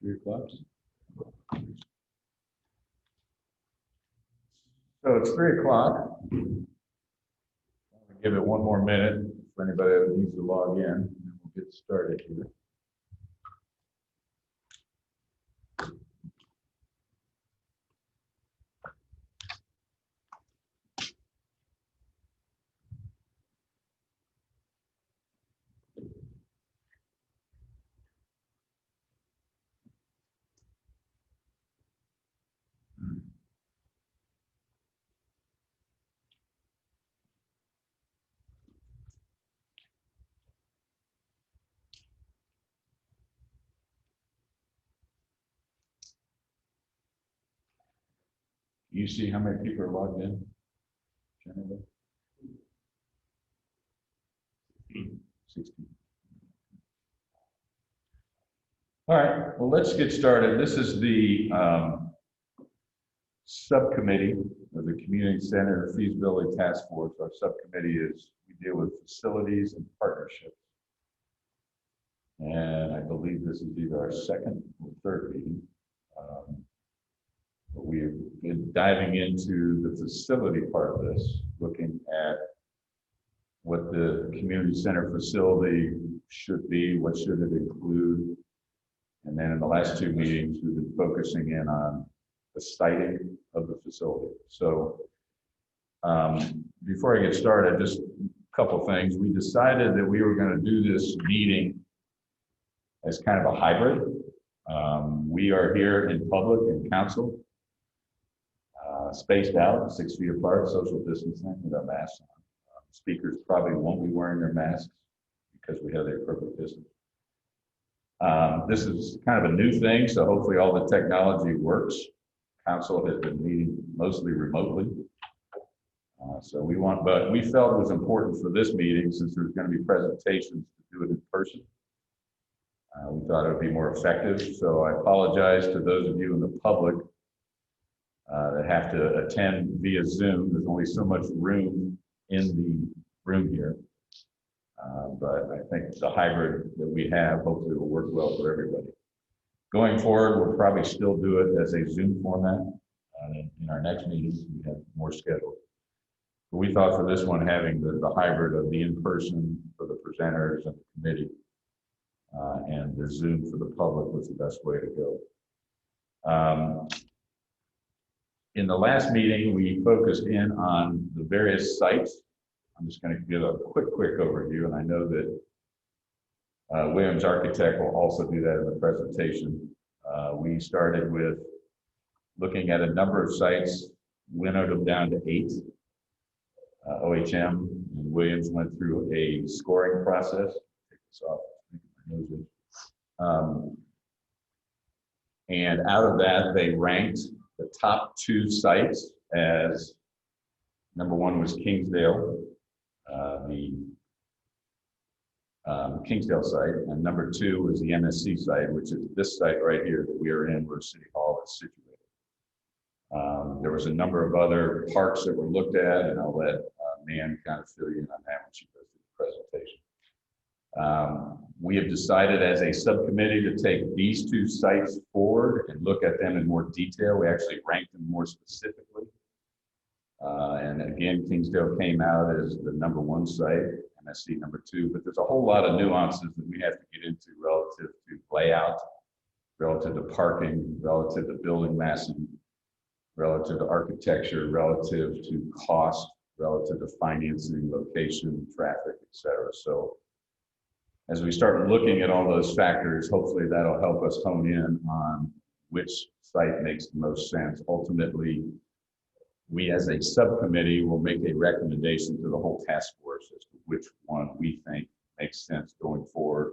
3 o'clock. So it's 3 o'clock. Give it one more minute for anybody that needs to log in, and we'll get started here. You see how many people are logged in? Generally? 16. All right, well, let's get started. This is the subcommittee of the Community Center Feasibility Task Force. Our subcommittee we deal with facilities and partnerships. And I believe this is either our second or third meeting. But we've been diving into the facility part of this, looking at what the community center facility should be, what should it include. And then in the last 2 meetings, we've been focusing in on the siting of the facility. So before I get started, just a couple things. We decided that we were going to do this meeting as kind of a hybrid. We are here in public in council, spaced out, 6 feet apart, social distancing with our masks on. Speakers probably won't be wearing their masks because we have the appropriate distance. This is kind of a new thing, so hopefully all the technology works. Council has been meeting mostly remotely. But we felt it was important for this meeting, since there's going to be presentations, to do it in person. We thought it would be more effective, so I apologize to those of you in the public that have to attend via Zoom. There's only so much room in the room here. But I think the hybrid that we have hopefully will work well for everybody. Going forward, we'll probably still do it as a Zoom format. In our next meetings, we have more scheduled. But we thought for this one, having the hybrid of the in-person for the presenters and the committee, and the Zoom for the public was the best way to go. In the last meeting, we focused in on the various sites. I'm just going to give a quick overview, and I know that Williams Architect will also do that in the presentation. We started with looking at a number of sites, winnowed them down to 8. OHM and Williams went through a scoring process. Take this off. And out of that, they ranked the top 2 sites as number 1 was Kingsdale, the Kingsdale site, and number 2 was the MSC site, which is this site right here that we are in, where City Hall is situated. There was a number of other parks that were looked at, and I'll let Nan kind of fill you in on that when she goes through the presentation. We have decided as a subcommittee to take these 2 sites forward and look at them in more detail. We actually ranked them more specifically. And again, Kingsdale came out as the number 1 site, MSC number 2, but there's a whole lot of nuances that we have to get into relative to layout, relative to parking, relative to building massing, relative to architecture, relative to cost, relative to financing, location, traffic, etc. So as we start looking at all those factors, hopefully that'll help us hone in on which site makes the most sense. Ultimately, we as a subcommittee will make a recommendation to the whole task force as to which one we think makes sense going forward.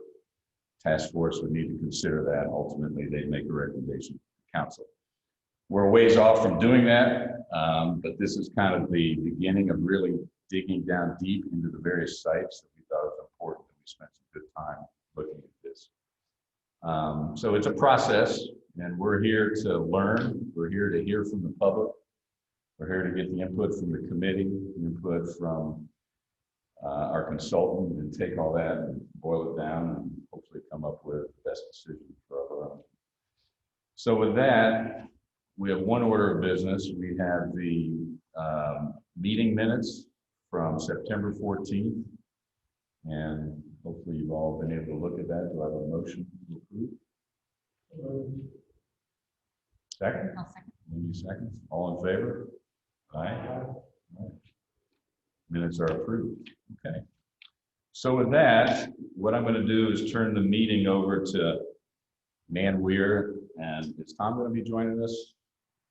Task force would need to consider that. Ultimately, they make a recommendation to council. We're a ways off from doing that, but this is kind of the beginning of really digging down deep into the various sites that we thought was important, and we spent some good time looking at this. So it's a process, and we're here to learn. We're here to hear from the public. We're here to get the input from the committee, the input from our consultant, and take all that and boil it down and hopefully come up with the best decision for our own. So with that, we have one order of business. We have the meeting minutes from September 14th. And hopefully you've all been able to look at that. Do I have a motion to approve? Second? I'll second. Any seconds? All in favor? Aye. Minutes are approved. Okay. So with that, what I'm going to do is turn the meeting over to Nan Weir. And is Tom going to be joining us?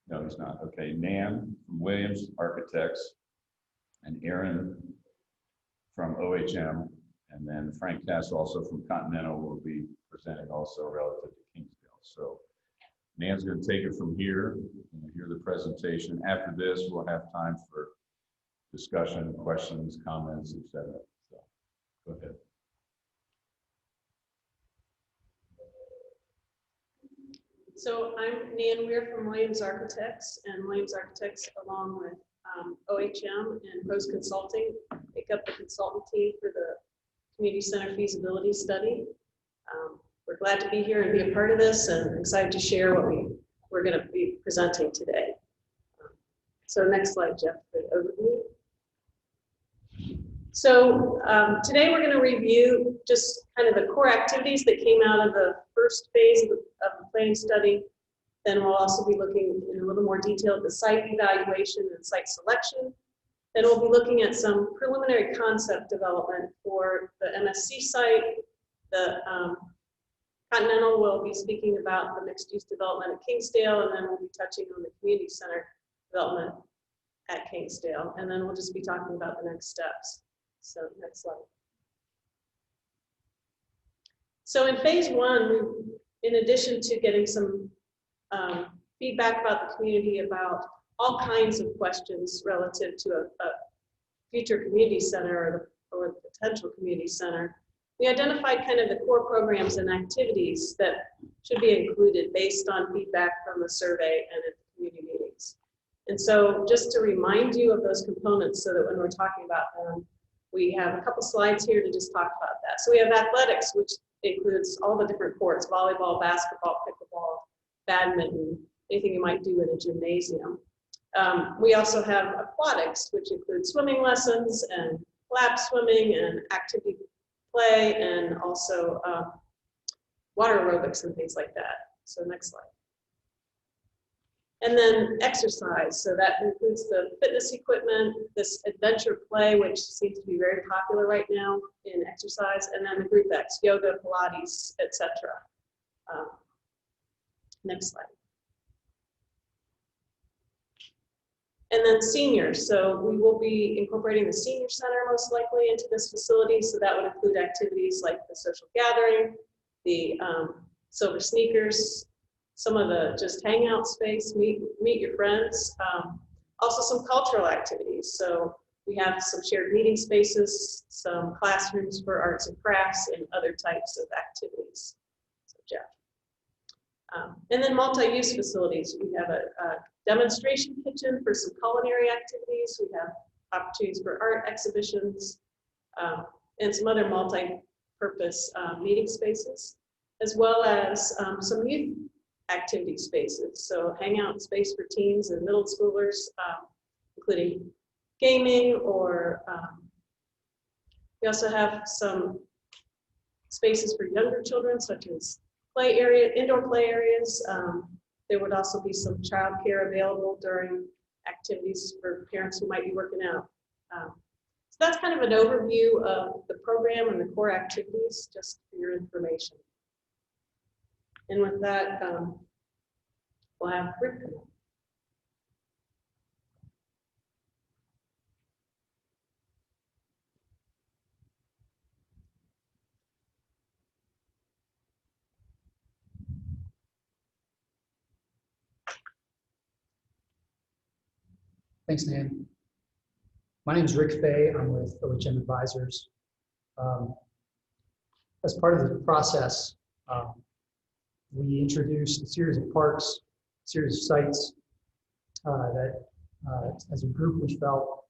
No, he's not. Okay. Nan from Williams Architects and Aaron from OHM. And then Frank Cass also from Continental will be presenting also relative to Kingsdale. So Nan's going to take it from here and hear the presentation. After this, we'll have time for discussion, questions, comments, etc. So go ahead. So I'm Nan Weir from Williams Architects, and Williams Architects, along with OHM and Post Consulting, make up the consultant team for the Community Center Feasibility Study. We're glad to be here and be a part of this, and excited to share what we're going to be presenting today. So next slide, Jeff, for the overview. So today we're going to review just kind of the core activities that came out of the first phase of the planning study. Then we'll also be looking in a little more detail at the site evaluation and site selection. Then we'll be looking at some preliminary concept development for the MSC site. The Continental will be speaking about the mixed-use development at Kingsdale, and then we'll be touching on the community center development at Kingsdale, and then we'll just be talking about the next steps. So next slide. So in phase one, in addition to getting some feedback about the community about all kinds of questions relative to a future community center or the potential community center, we identified kind of the core programs and activities that should be included based on feedback from the survey and at the community meetings. And so just to remind you of those components so that when we're talking about them, we have a couple slides here to just talk about that. So we have athletics, which includes all the different courts: volleyball, basketball, pickleball, badminton, anything you might do in a gymnasium. We also have aquatics, which includes swimming lessons and lap swimming and activity play, and also water aerobics and things like that. So next slide. And then exercise, so that includes the fitness equipment, this adventure play, which seems to be very popular right now in exercise, and then the group X, yoga, Pilates, etc. Next slide. And then seniors, so we will be incorporating the senior center most likely into this facility, so that would include activities like the social gathering, the silver sneakers, some of the just hangout space, meet your friends, also some cultural activities. So we have some shared meeting spaces, some classrooms for arts and crafts, and other types of activities. So Jeff. And then multi-use facilities. We have a demonstration kitchen for some culinary activities. We have opportunities for art exhibitions, and some other multi-purpose meeting spaces, as well as some youth activity spaces. So hangout space for teens and middle schoolers, including gaming, or we also have some spaces for younger children, such as play area, indoor play areas. There would also be some childcare available during activities for parents who might be working out. So that's kind of an overview of the program and the core activities, just for your information. And with that, we'll have Rick. Thanks, Nan. My name is Rick Fay. I'm with OHM Advisors. As part of the process, we introduced a series of parks, a series of sites that, as a group, we felt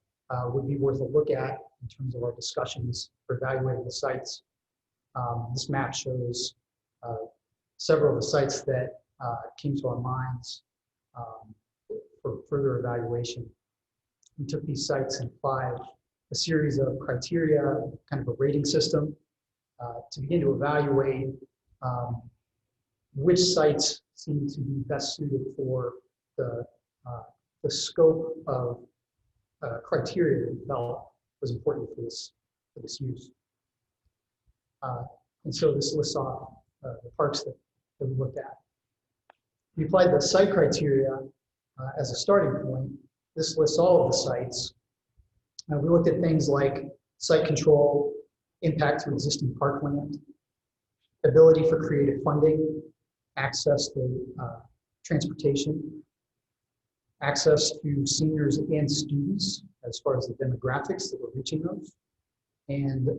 would be worth a look at in terms of our discussions for evaluating the sites. This map shows several of the sites that came to our minds for further evaluation. We took these sites and applied a series of criteria, kind of a rating system, to begin to evaluate which sites seem to be best suited for the scope of criteria we felt was important for this use. And so this lists off the parks that we looked at. We applied the site criteria as a starting point. This lists all of the sites. We looked at things like site control, impact to existing parkland, ability for creative funding, access to transportation, access to seniors and students as far as the demographics that we're reaching those, and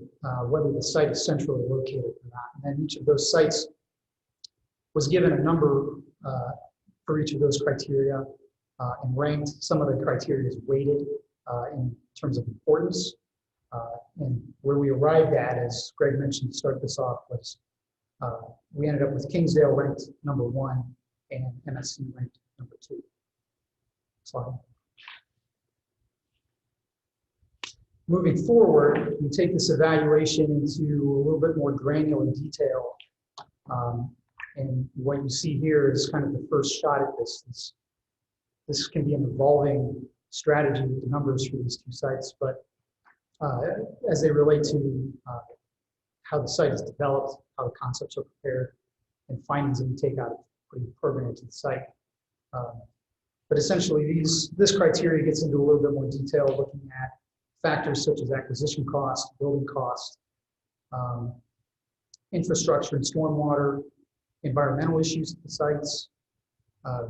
whether the site is centrally located or not. And then each of those sites was given a number for each of those criteria and ranked. Some of the criteria is weighted in terms of importance. And where we arrived at, as Greg mentioned to start this off, was we ended up with Kingsdale ranked number 1 and MSC ranked number 2. Slide. Moving forward, we take this evaluation into a little bit more granular detail. And what you see here is kind of the first shot at this. This can be an evolving strategy with the numbers for these 2 sites, but as they relate to how the site is developed, how the concepts are prepared, and findings that we take out of putting the program into the site. But essentially, this criteria gets into a little bit more detail, looking at factors such as acquisition cost, building cost, infrastructure and stormwater, environmental issues at the sites,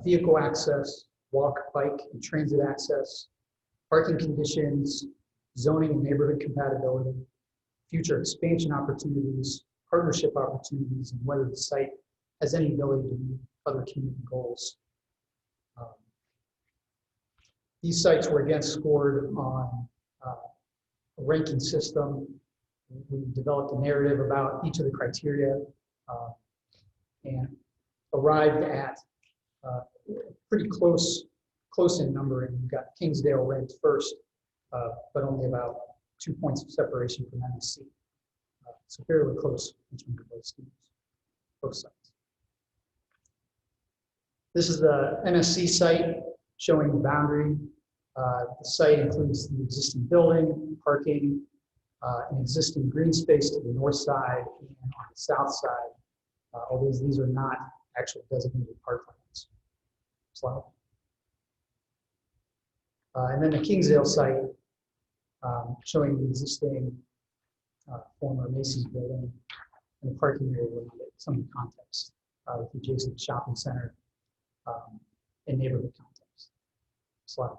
vehicle access, walk, bike, and transit access, parking conditions, zoning and neighborhood compatibility, future expansion opportunities, partnership opportunities, and whether the site has any ability to meet other community goals. These sites were again scored on a ranking system. We developed a narrative about each of the criteria and arrived at pretty close in number. And we've got Kingsdale ranked first, but only about 2 points of separation from MSC. So fairly close in terms of those teams, both sites. This is the MSC site showing the boundary. The site includes the existing building, parking, an existing green space to the north side and on the south side, although these are not actual designated parklands. Slide. And then the Kingsdale site showing the existing former Macy's building and the parking area around it, some of the context with the adjacent shopping center and neighborhood context. Slide.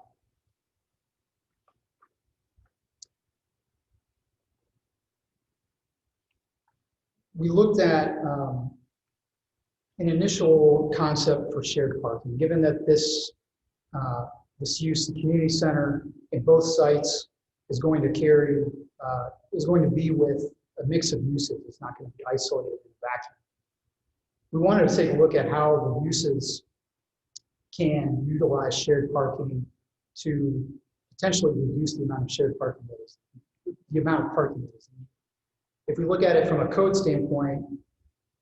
We looked at an initial concept for shared parking, given that this use, the community center in both sites, is going to be with a mix of uses. It's not going to be isolated in a vacuum. We wanted to take a look at how the uses can utilize shared parking to potentially reduce the amount of shared parking that is, the amount of parking that is needed. If we look at it from a code standpoint,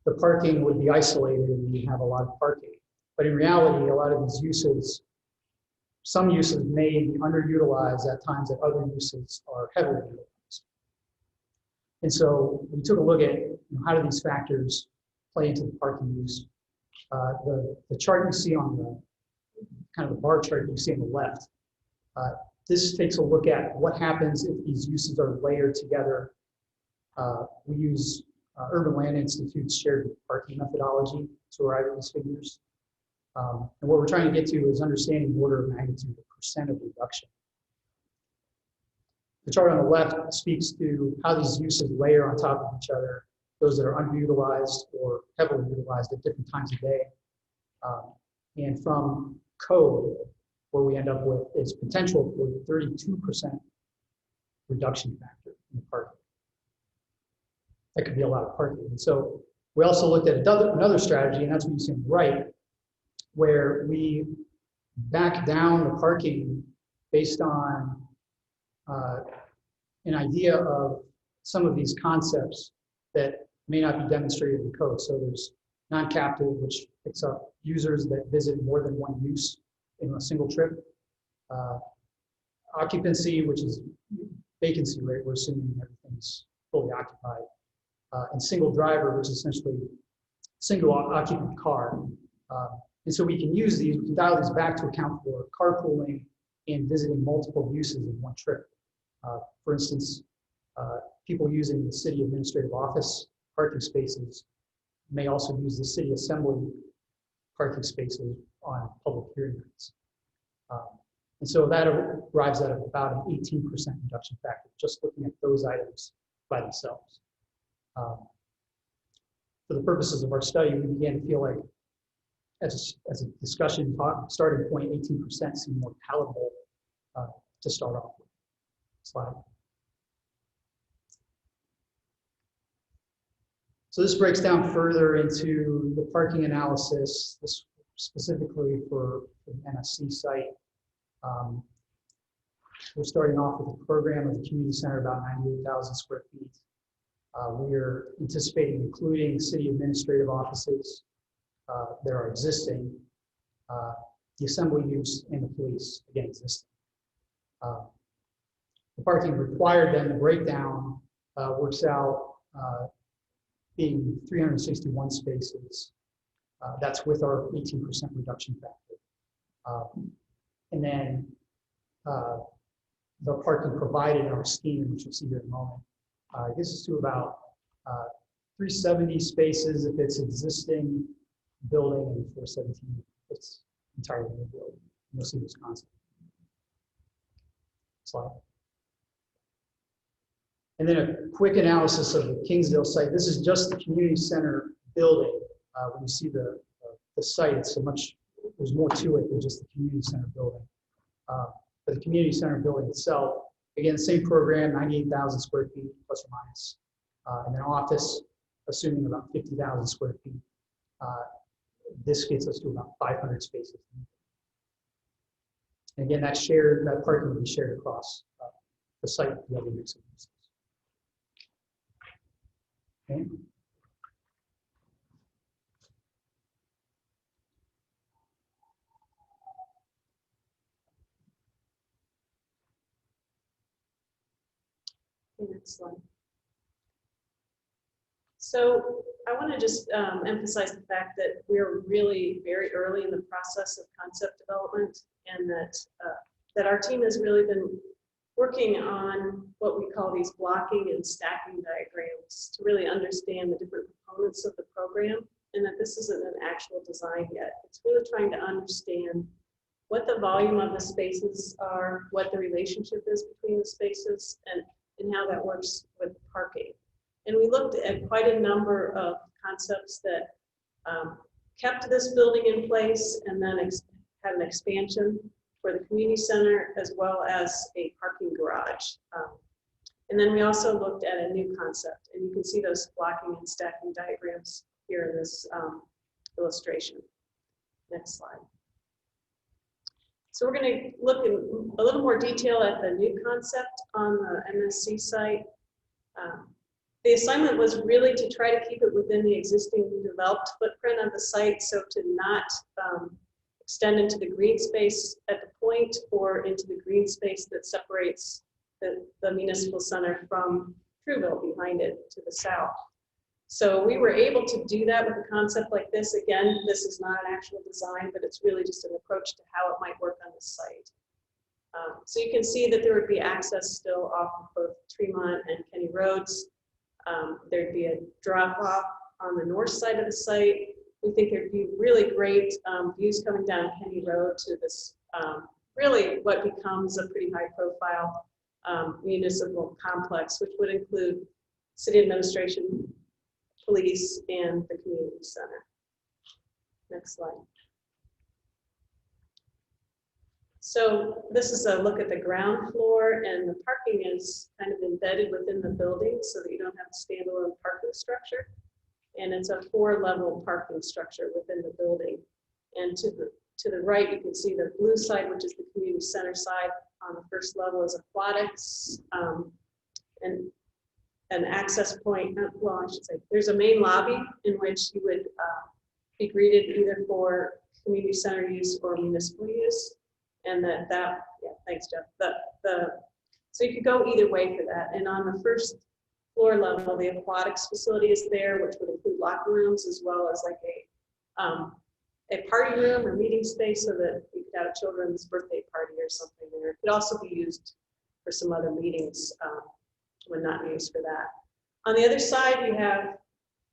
the parking would be isolated and we have a lot of parking. But in reality, a lot of these uses, some uses may be underutilized at times that other uses are heavily utilized. And so we took a look at how do these factors play into the parking use. The chart you see on the kind of the bar chart you see on the left, this takes a look at what happens if these uses are layered together. We use Urban Land Institute's shared parking methodology to arrive at these figures. And what we're trying to get to is understanding the order of magnitude of percent of reduction. The chart on the left speaks to how these uses layer on top of each other, those that are underutilized or heavily utilized at different times of day. And from code, where we end up with is potential for 32% reduction factor in parking. That could be a lot of parking. And so we also looked at another strategy, and that's what you see on the right, where we back down the parking based on an idea of some of these concepts that may not be demonstrated in code. So there's non-captive, which picks up users that visit more than one use in a single trip. Occupancy, which is vacancy rate, we're assuming everything's fully occupied. And single driver, which is essentially single occupant car. And so we can use these, we can dial these back to account for carpooling and visiting multiple uses in one trip. For instance, people using the city administrative office parking spaces may also use the city assembly parking spaces on public hearing nights. And so that arrives at about an 18% reduction factor, just looking at those items by themselves. For the purposes of our study, we began to feel like, as a discussion starting point, 18% seemed more palatable to start off with. Slide. So this breaks down further into the parking analysis, this specifically for the MSC site. We're starting off with a program of the community center, about 98,000 square feet. We are anticipating including city administrative offices that are existing, the assembly use, and the police, again, existing. The parking required, then the breakdown works out being 361 spaces. That's with our 18% reduction factor. And then the parking provided in our scheme, which you'll see here in a moment, gets us to about 370 spaces if it's existing building, and 417 if it's entirely new building. You'll see this concept. Slide. And then a quick analysis of the Kingsdale site. This is just the community center building. When you see the site, it's there's more to it than just the community center building. But the community center building itself, again, same program, 98,000 square feet, plus or minus. And then office, assuming about 50,000 square feet. This gets us to about 500 spaces. And again, that parking will be shared across the site with the other mix of uses. Okay. Next slide. So I want to just emphasize the fact that we're really very early in the process of concept development, and that our team has really been working on what we call these blocking and stacking diagrams to really understand the different components of the program, and that this isn't an actual design yet. It's really trying to understand what the volume of the spaces are, what the relationship is between the spaces, and how that works with parking. And we looked at quite a number of concepts that kept this building in place and then had an expansion for the community center as well as a parking garage. And then we also looked at a new concept, and you can see those blocking and stacking diagrams here in this illustration. Next slide. So we're going to look in a little more detail at the new concept on the MSC site. The assignment was really to try to keep it within the existing developed footprint of the site, so to not extend into the green space at the point or into the green space that separates the municipal center from Trouville behind it to the south. So we were able to do that with a concept like this. Again, this is not an actual design, but it's really just an approach to how it might work on the site. So you can see that there would be access still off of both Tremont and Kenny Roads. There'd be a drop off on the north side of the site. We think there'd be really great views coming down Kenny Road to this, really what becomes a pretty high profile municipal complex, which would include city administration, police, and the community center. Next slide. So this is a look at the ground floor, and the parking is kind of embedded within the building so that you don't have a standalone parking structure. And it's a 4-level parking structure within the building. And to the right, you can see the blue side, which is the community center side. On the first level is aquatics, and an access point. Well, I should say there's a main lobby in which you would be greeted either for community center use or municipal use. And yeah, thanks, Jeff. So you could go either way for that. And on the first floor level, the aquatics facility is there, which would include locker rooms as well as like a party room or meeting space so that you could have a children's birthday party or something there. It could also be used for some other meetings when not used for that. On the other side, you have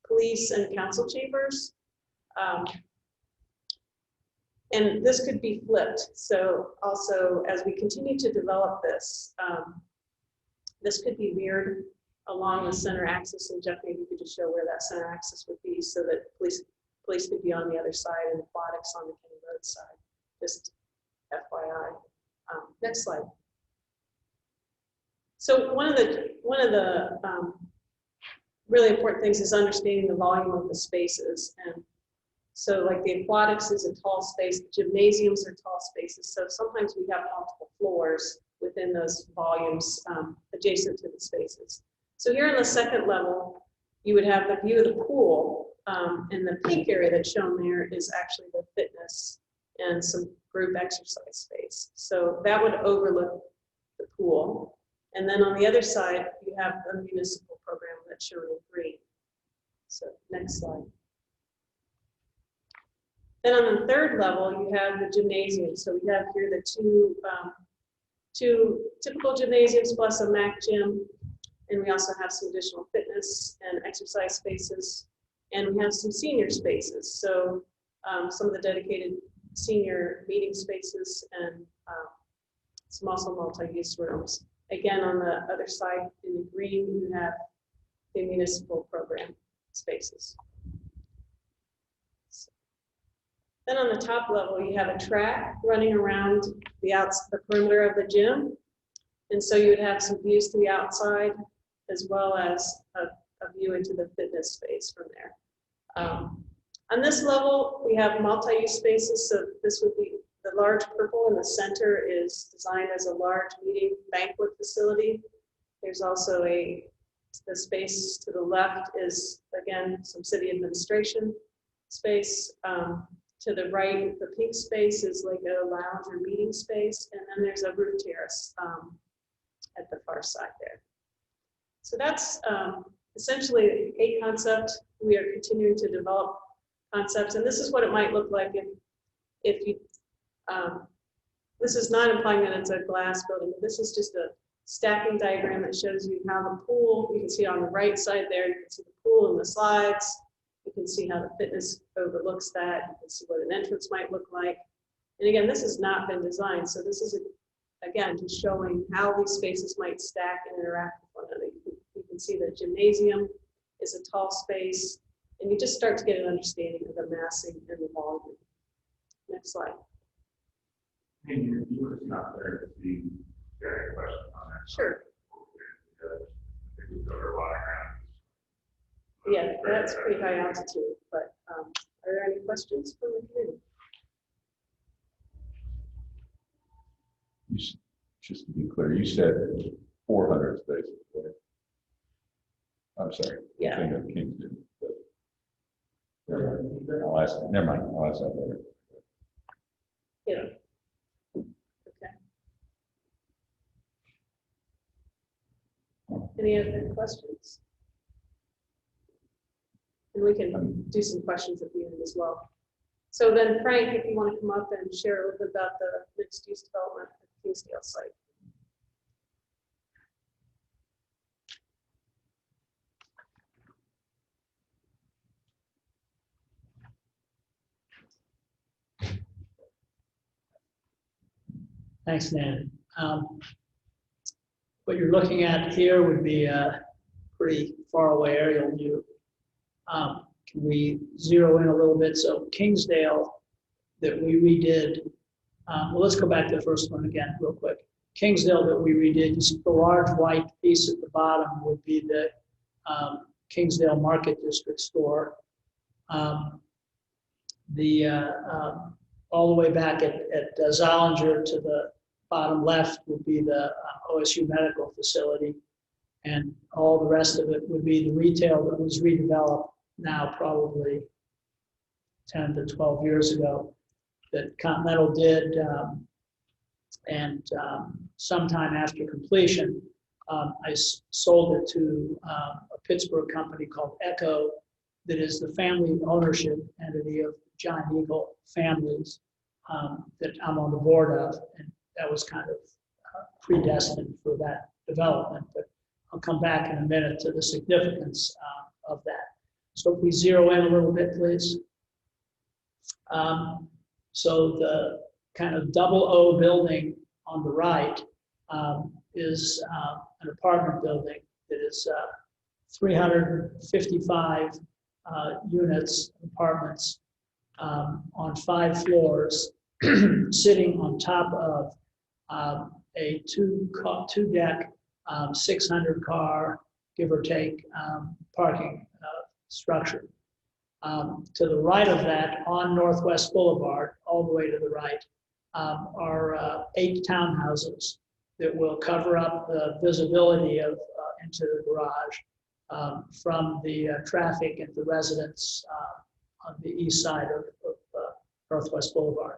police and council chambers. And this could be flipped. So also, as we continue to develop this, this could be mirrored along the center axis. And Jeff, maybe you could just show where that center axis would be so that police could be on the other side and aquatics on the Kenny Road side. Just FYI. Next slide. So one of the really important things is understanding the volume of the spaces. And so like the aquatics is a tall space, the gymnasiums are tall spaces. So sometimes we have multiple floors within those volumes adjacent to the spaces. So here on the second level, you would have the view of the pool, and the pink area that's shown there is actually the fitness and some group exercise space. So that would overlook the pool. And then on the other side, you have the municipal program that's shown in green. So next slide. Then on the third level, you have the gymnasium. So we have here the two typical gymnasiums plus a MAC gym. And we also have some additional fitness and exercise spaces. And we have some senior spaces. So some of the dedicated senior meeting spaces and some also multi-use rooms. Again, on the other side in the green, you have the municipal program spaces. Then on the top level, you have a track running around the perimeter of the gym. And so you would have some views to the outside as well as a view into the fitness space from there. On this level, we have multi-use spaces. So this would be the large purple in the center is designed as a large meeting banquet facility. There's also the space to the left is, again, some city administration space. To the right, the pink space is like a lounge or meeting space. And then there's a roof terrace at the far side there. So that's essentially a concept. We are continuing to develop concepts. And this is what it might look like if you, this is not implying that it's a glass building. This is just a stacking diagram that shows you how the pool, you can see on the right side there, you can see the pool and the slides. You can see how the fitness overlooks that. You can see what an entrance might look like. And again, this has not been designed. So this is, again, just showing how these spaces might stack and interact with one another. You can see the gymnasium is a tall space, and you just start to get an understanding of the massing and the volume. Next slide. And your viewers not there to see a question on that. Sure. I think we've covered a lot of ground. Yeah, that's pretty high altitude, but are there any questions from the community? Just to be clear, you said 400 spaces, right? I'm sorry. Yeah. I think of Kingston, but never mind. I'll ask that later. Yeah. Okay. Any other questions? And we can do some questions at the end as well. So then, Frank, if you want to come up and share a little bit about the mixed-use development at the Kingsdale site. Thanks, Nan. What you're looking at here would be a pretty far away aerial view. Can we zero in a little bit? So Kingsdale that we redid, well, let's go back to the first one again real quick. Kingsdale that we redid, you see the large white piece at the bottom would be the Kingsdale Market District store. All the way back at Zollinger to the bottom left would be the OSU medical facility. And all the rest of it would be the retail that was redeveloped now probably 10 to 12 years ago that Continental did. Sometime after completion, I sold it to a Pittsburgh company called Echo that is the family ownership entity of John Eagle families that I'm on the board of. And that was kind of predestined for that development. But I'll come back in a minute to the significance of that. So if we zero in a little bit, please. So the kind of double O building on the right is an apartment building that is 355 units, apartments on 5 floors, sitting on top of a two-deck, 600 car, give or take, parking structure. To the right of that, on Northwest Boulevard, all the way to the right, are 8 townhouses that will cover up the visibility of into the garage from the traffic and the residents on the east side of Northwest Boulevard.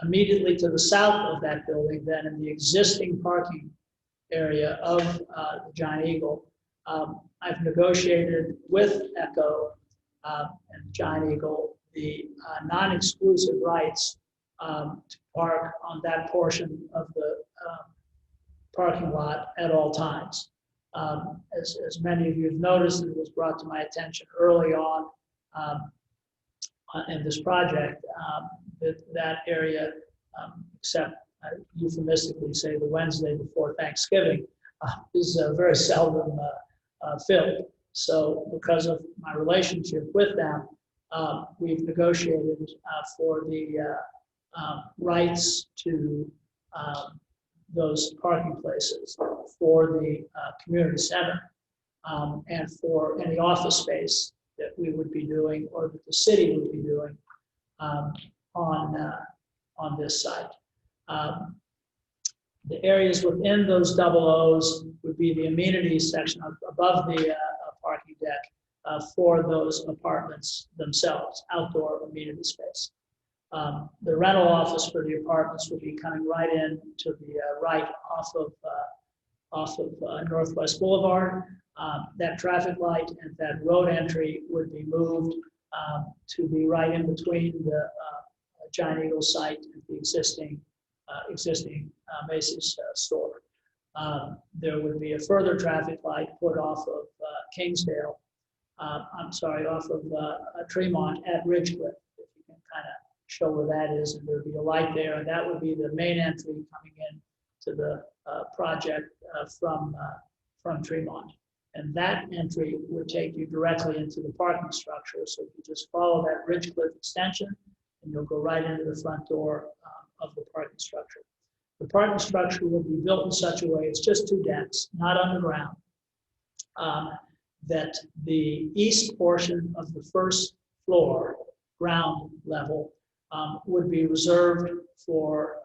Immediately to the south of that building, then in the existing parking area of the Giant Eagle, I've negotiated with Echo and Giant Eagle the non-exclusive rights to park on that portion of the parking lot at all times. As many of you have noticed, it was brought to my attention early on in this project that area, except I euphemistically say the Wednesday before Thanksgiving, is very seldom filled. So because of my relationship with them, we've negotiated for the rights to those parking places for the community center and for any office space that we would be doing or that the city would be doing on this site. The areas within those double O's would be the amenities section above the parking deck for those apartments themselves, outdoor amenity space. The rental office for the apartments would be coming right in to the right off of Northwest Boulevard. That traffic light and that road entry would be moved to be right in between the Giant Eagle site and the existing Macy's store. There would be a further traffic light put off of Kingsdale, off of Tremont at Ridgecliff, if you can kind of show where that is, and there'd be a light there, and that would be the main entry coming in to the project from Tremont. And that entry would take you directly into the parking structure. So if you just follow that Ridgecliff extension, and you'll go right into the front door of the parking structure. The parking structure will be built in such a way, it's just 2 decks, not underground, that the east portion of the first floor, ground level, would be reserved for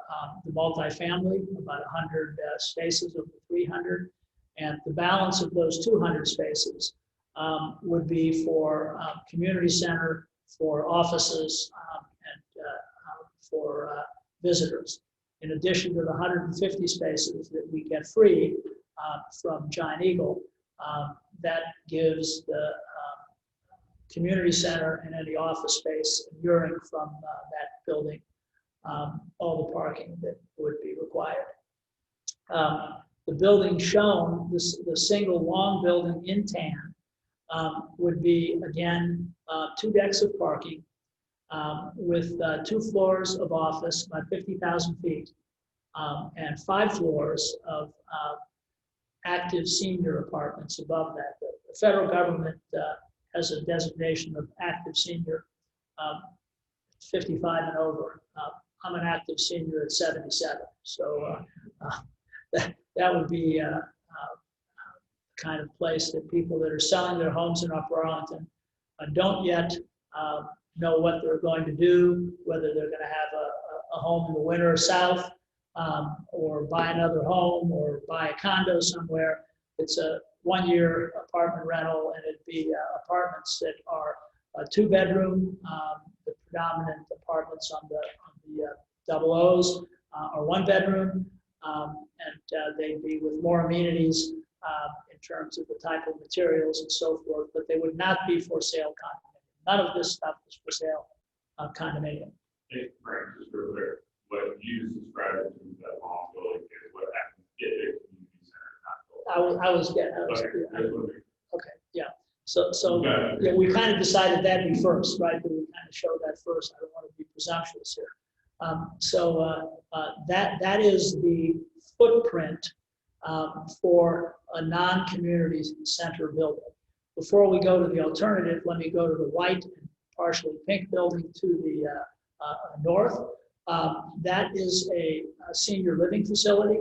the multifamily, about 100 spaces of the 300, and the balance of those 200 spaces would be for community center, for offices, and for visitors. In addition to the 150 spaces that we get free from Giant Eagle, that gives the community center and any office space inuring from that building all the parking that would be required. The building shown, the single long building in tan, would be, again, 2 decks of parking with 2 floors of office, about 50,000 feet, and 5 floors of active senior apartments above that. The federal government has a designation of active senior, 55 and over. I'm an active senior at 77, so that would be the kind of place that people that are selling their homes in Upper Arlington don't yet know what they're going to do, whether they're going to have a home in the winter south, or buy another home, or buy a condo somewhere. It's a 1-year apartment rental, and it'd be apartments that are 2-bedroom. The predominant apartments on the double O's are 1-bedroom, and they'd be with more amenities in terms of the type of materials and so forth, but they would not be for sale condominium. None of this stuff is for sale condominium. Hey, Frank, just real clear, what you just described as that long building is what happens if a community center not built. Okay, yeah. So yeah, we kind of decided that'd be first, right? That we kind of showed that first. I don't want to be presumptuous here. That is the footprint for a non-community center building. Before we go to the alternative, let me go to the white and partially pink building to the north. That is a senior living facility.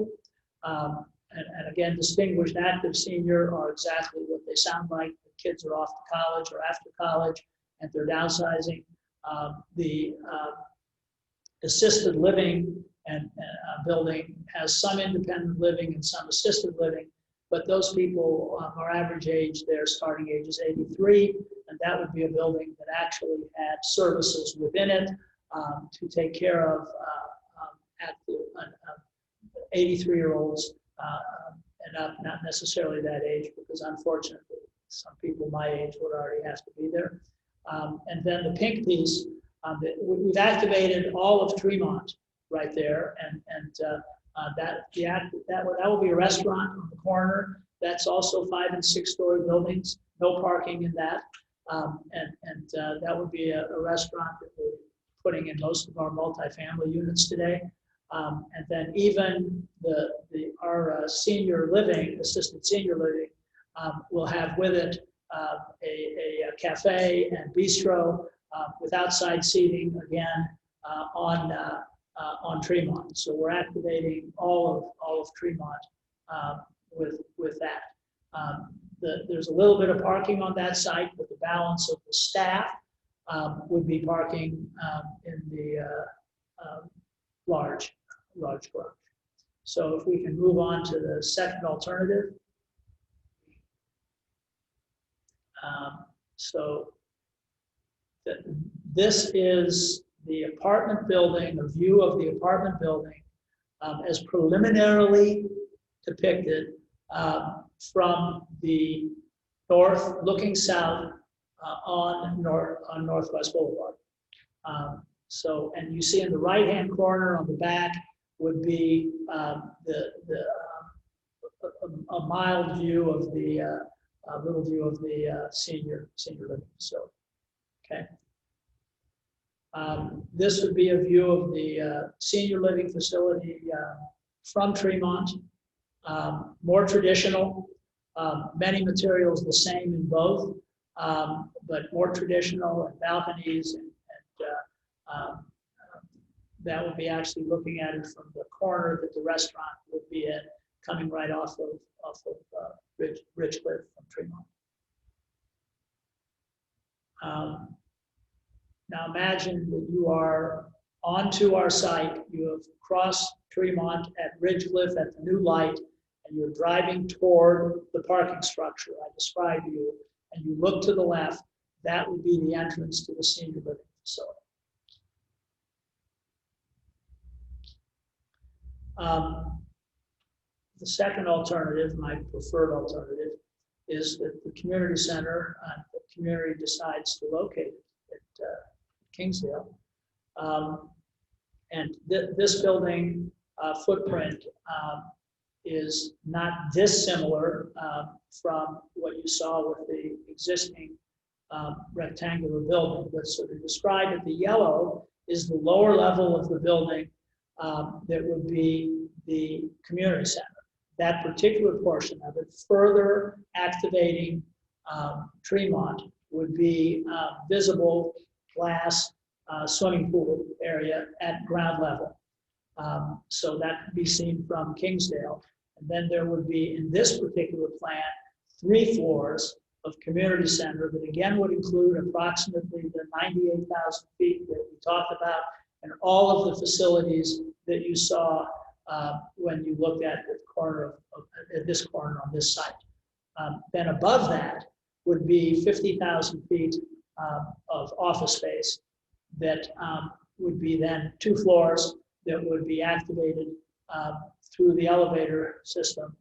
And again, distinguished active senior are exactly what they sound like. The kids are off to college or after college, and they're downsizing. The assisted living and building has some independent living and some assisted living, but those people, our average age, their starting age is 83, and that would be a building that actually had services within it to take care of 83-year-olds and not necessarily that age, because unfortunately, some people my age would already have to be there. And then the pink piece, we've activated all of Tremont right there, and that will be a restaurant on the corner. That's also 5- and 6-story buildings, no parking in that, and that would be a restaurant that we're putting in most of our multifamily units today. And then even our senior living, assisted senior living, will have with it a cafe and bistro with outside seating again on Tremont. So we're activating all of Tremont with that. There's a little bit of parking on that site, but the balance of the staff would be parking in the large garage. So if we can move on to the second alternative. This is the apartment building, a view of the apartment building as preliminarily depicted from the north, looking south on Northwest Boulevard. And you see in the right-hand corner on the back would be a mild view of the little view of the senior living facility. Okay. This would be a view of the senior living facility from Tremont. More traditional, many materials the same in both, but more traditional, and balconies, and that would be actually looking at it from the corner that the restaurant would be in, coming right off of Ridgecliff from Tremont. Now imagine that you are onto our site, you have crossed Tremont at Ridgecliff at the new light, and you're driving toward the parking structure I described to you, and you look to the left, that would be the entrance to the senior living facility. The second alternative, my preferred alternative, is that the community center, the community decides to locate it at Kingsdale. And this building footprint is not dissimilar from what you saw with the existing rectangular building. But so to describe it, the yellow is the lower level of the building that would be the community center. That particular portion of it, further activating Tremont, would be visible glass swimming pool area at ground level. So that could be seen from Kingsdale. And then there would be, in this particular plan, 3 floors of community center that again would include approximately the 98,000 feet that we talked about and all of the facilities that you saw when you looked at the corner at this corner on this site. Then above that would be 50,000 feet of office space that would be then 2 floors that would be activated through the elevator system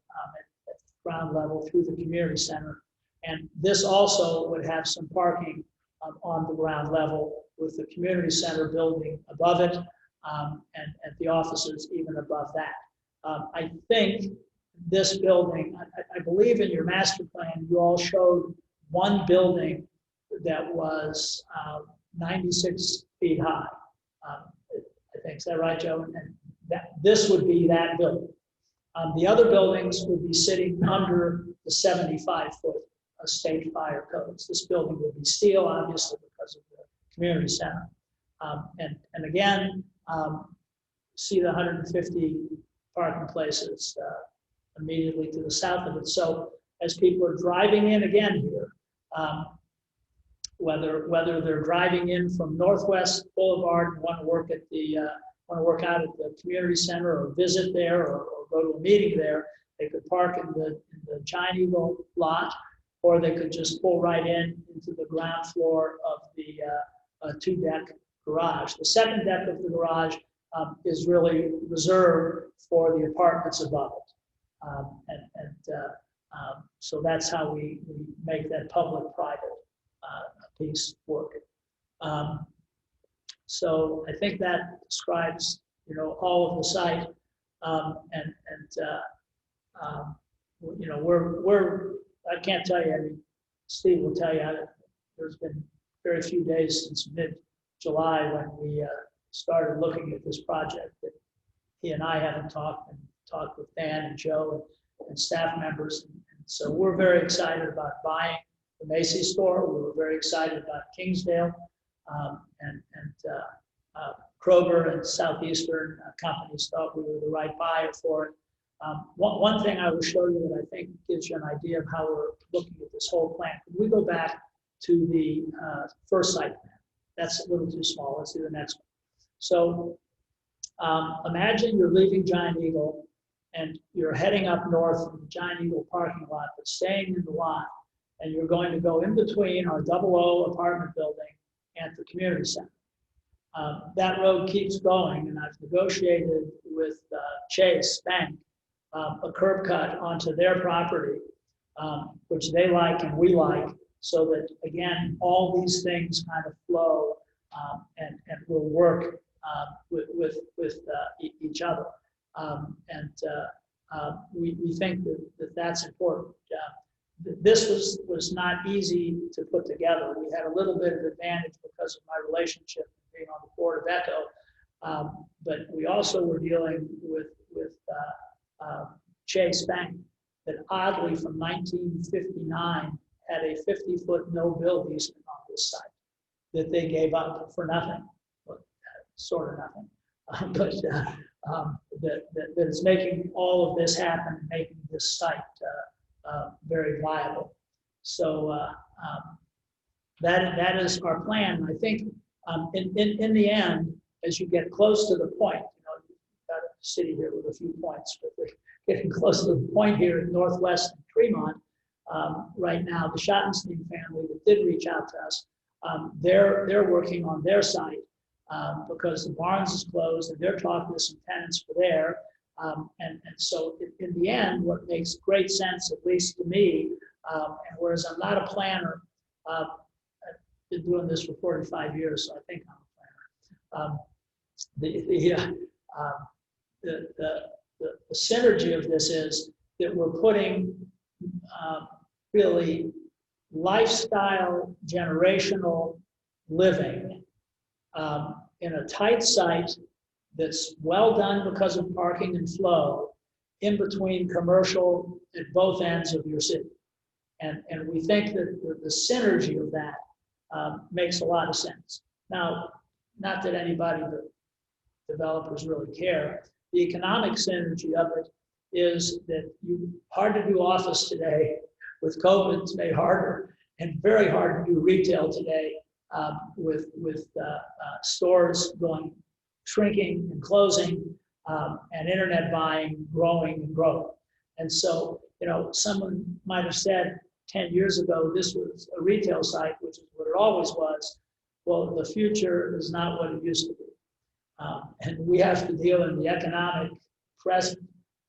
at ground level through the community center. And this also would have some parking on the ground level with the community center building above it and at the offices even above that. I think this building, I believe in your master plan, you all showed one building that was 96 feet high. I think, is that right, Joe? And this would be that building. The other buildings would be sitting under the 75-foot state fire codes. This building would be steel, obviously, because of the community center. And again, see the 150 parking places immediately to the south of it. So as people are driving in again here, whether they're driving in from Northwest Boulevard and want to work at the want to work out at the community center or visit there or go to a meeting there, they could park in the Giant Eagle lot, or they could just pull right into the ground floor of the 2-deck garage. The second deck of the garage is really reserved for the apartments above it. So that's how we make that public-private piece work. So I think that describes, all of the site. I can't tell you, I mean, Steve will tell you, there's been very few days since mid-July when we started looking at this project that he and I haven't talked with Dan and Joe and staff members. And so we're very excited about buying the Macy's store. We were very excited about Kingsdale and Kroger and Southeastern companies thought we were the right buyer for it. One thing I will show you that I think gives you an idea of how we're looking at this whole plan. Can we go back to the first site plan? That's a little too small. Let's do the next one. So imagine you're leaving Giant Eagle and you're heading up north from the Giant Eagle parking lot, but staying in the lot, and you're going to go in between our 00 apartment building and the community center. That road keeps going, and I've negotiated with Chase Bank a curb cut onto their property, which they like and we like, so that, again, all these things kind of flow and will work with each other. We think that that's important. This was not easy to put together. We had a little bit of advantage because of my relationship being on the board of ECHO, but we also were dealing with Chase Bank that oddly from 1959 had a 50-foot no-build easement on this site that they gave up for nothing, sort of nothing, but that is making all of this happen, making this site very viable. So that is our plan. I think in the end, as you get close to the point, you've got a city here with a few points, but we're getting close to the point here in Northwest Tremont. Right now, the Schottenstein family that did reach out to us, they're working on their site because the Barnes is closed, and they're talking to some tenants for there. And so in the end, what makes great sense, at least to me, and whereas I'm not a planner, I've been doing this for 45 years, so I think I'm a planner. The synergy of this is that we're putting really lifestyle, generational living in a tight site that's well done because of parking and flow in between commercial at both ends of your city. And we think that the synergy of that makes a lot of sense. Now, not that anybody, the developers really care. The economic synergy of it is that hard to do office today with COVID, it's made harder and very hard to do retail today with stores shrinking and closing and internet buying growing and growing. And so, someone might have said 10 years ago, this was a retail site, which is what it always was. Well, the future is not what it used to be. And we have to deal in the economic present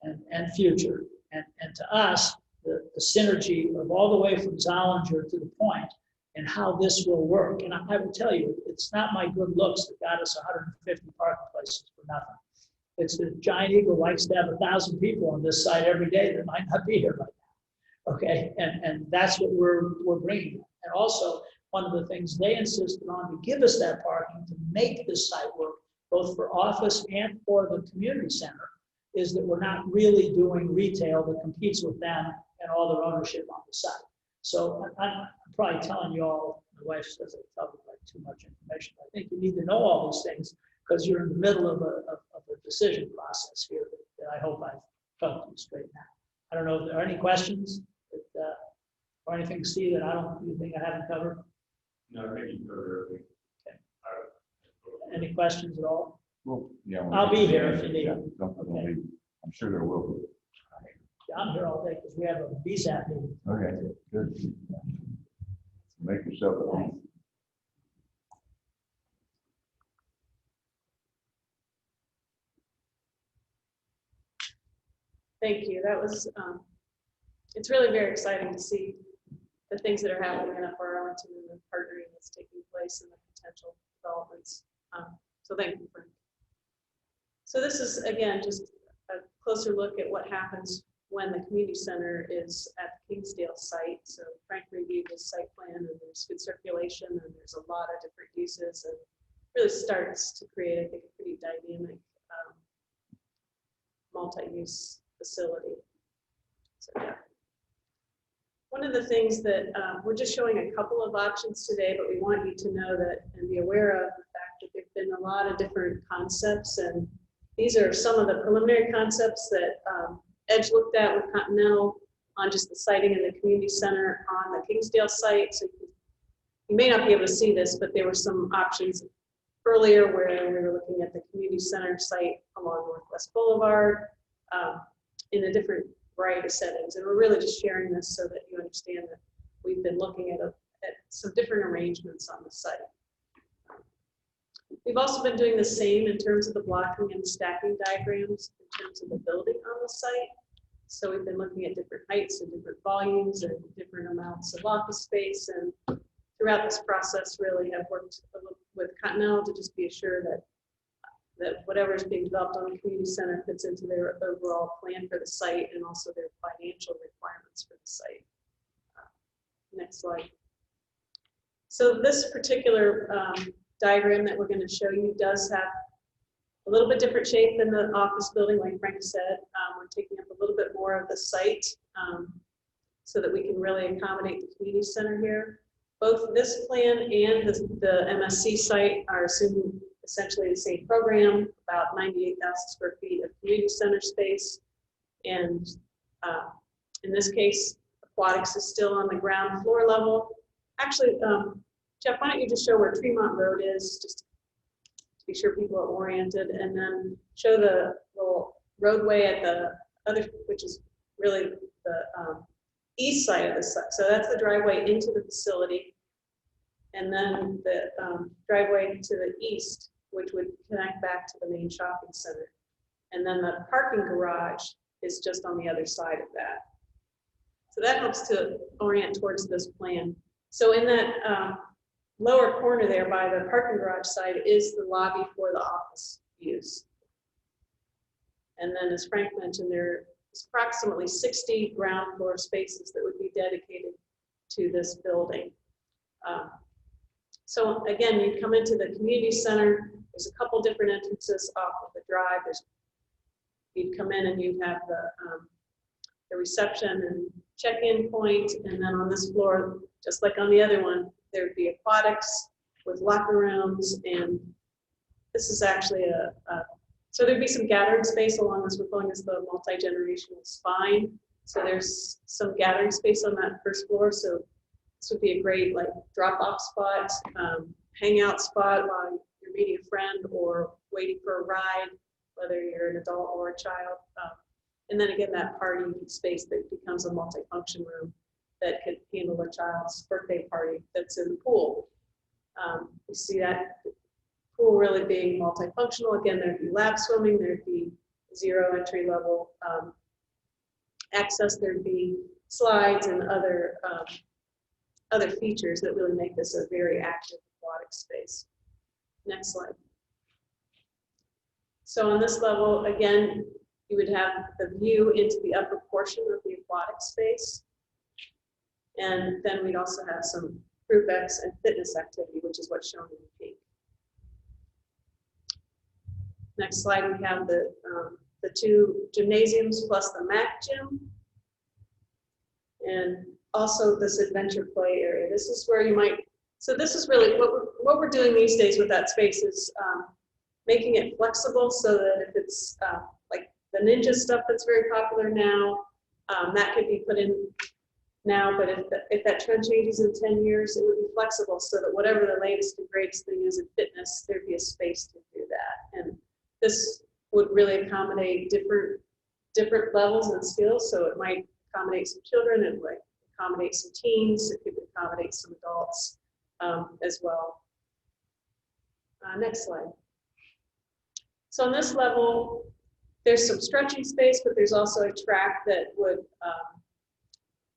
and future. And to us, the synergy of all the way from Zollinger to the Point and how this will work. And I will tell you, it's not my good looks that got us 150 parking places for nothing. It's that Giant Eagle likes to have 1,000 people on this site every day that might not be here right now. Okay, and that's what we're bringing. And also, one of the things they insisted on to give us that parking to make this site work, both for office and for the community center, is that we're not really doing retail that competes with them and all their ownership on the site. So I'm probably telling you all, my wife says I tell you like too much information. I think you need to know all these things because you're in the middle of a decision process here that I hope I've helped you straighten out. I don't know if there are any questions or anything, Steve, that you think I haven't covered? No, I think you covered everything. Okay. Any questions at all? Well, yeah. I'll be here if you need. Yeah, okay. I'm sure there will be. I'm here all day because we have a BSAP meeting. Okay, good. Make yourself at home. Thank you. That was, it's really very exciting to see the things that are happening in Upper Arlington and the partnering that's taking place and the potential developments. So thank you, Frank. So this is, again, just a closer look at what happens when the community center is at the Kingsdale site. So Frank reviewed the site plan and there's good circulation and there's a lot of different uses and really starts to create, I think, a pretty dynamic multi-use facility. So yeah. One of the things that we're just showing a couple of options today, but we want you to know that and be aware of the fact that there have been a lot of different concepts, and these are some of the preliminary concepts that Edge looked at with Continental on just the siting in the community center on the Kingsdale site. So you may not be able to see this, but there were some options earlier where we were looking at the community center site along Northwest Boulevard in a different variety of settings. And we're really just sharing this so that you understand that we've been looking at some different arrangements on the site. We've also been doing the same in terms of the blocking and stacking diagrams in terms of the building on the site. So we've been looking at different heights and different volumes and different amounts of office space. And throughout this process, really have worked with Continental to just be assured that whatever is being developed on the community center fits into their overall plan for the site and also their financial requirements for the site. Next slide. So this particular diagram that we're going to show you does have a little bit different shape than the office building, like Frank said. We're taking up a little bit more of the site so that we can really accommodate the community center here. Both this plan and the MSC site are assuming essentially the same program, about 98,000 square feet of community center space. And in this case, aquatics is still on the ground floor level. Actually, Jeff, why don't you just show where Tremont Road is, just to be sure people are oriented, and then show the little roadway at the other, which is really the east side of the site. So that's the driveway into the facility. And then the driveway to the east, which would connect back to the main shopping center. And then the parking garage is just on the other side of that. So that helps to orient towards this plan. So in that lower corner there by the parking garage side is the lobby for the office use. And then as Frank mentioned, there is approximately 60 ground floor spaces that would be dedicated to this building. So again, you come into the community center, there's a couple different entrances off of the drive. You'd come in and you'd have the reception and check-in point, and then on this floor, just like on the other one, there'd be aquatics with locker rooms, and this is actually so there'd be some gathering space along this. We're calling this the multi-generational spine. So there's some gathering space on that first floor. So this would be a great like drop-off spot, hangout spot while you're meeting a friend or waiting for a ride, whether you're an adult or a child. And then again, that party space that becomes a multifunction room that could handle a child's birthday party that's in the pool. You see that pool really being multifunctional. Again, there'd be lap swimming, there'd be zero entry level access, there'd be slides and other features that really make this a very active aquatic space. Next slide. So on this level, again, you would have the view into the upper portion of the aquatic space. And then we'd also have some group X and fitness activity, which is what's shown in pink. Next slide, we have the two gymnasiums plus the MAC gym. And also this adventure play area. This is where you might, so this is really what we're doing these days with that space is making it flexible so that if it's like the ninja stuff that's very popular now, that could be put in now, but if that trend changes in 10 years, it would be flexible so that whatever the latest and greatest thing is in fitness, there'd be a space to do that. And this would really accommodate different levels and skills. So it might accommodate some children, it might accommodate some teens, it could accommodate some adults as well. Next slide. So on this level, there's some stretching space, but there's also a track that would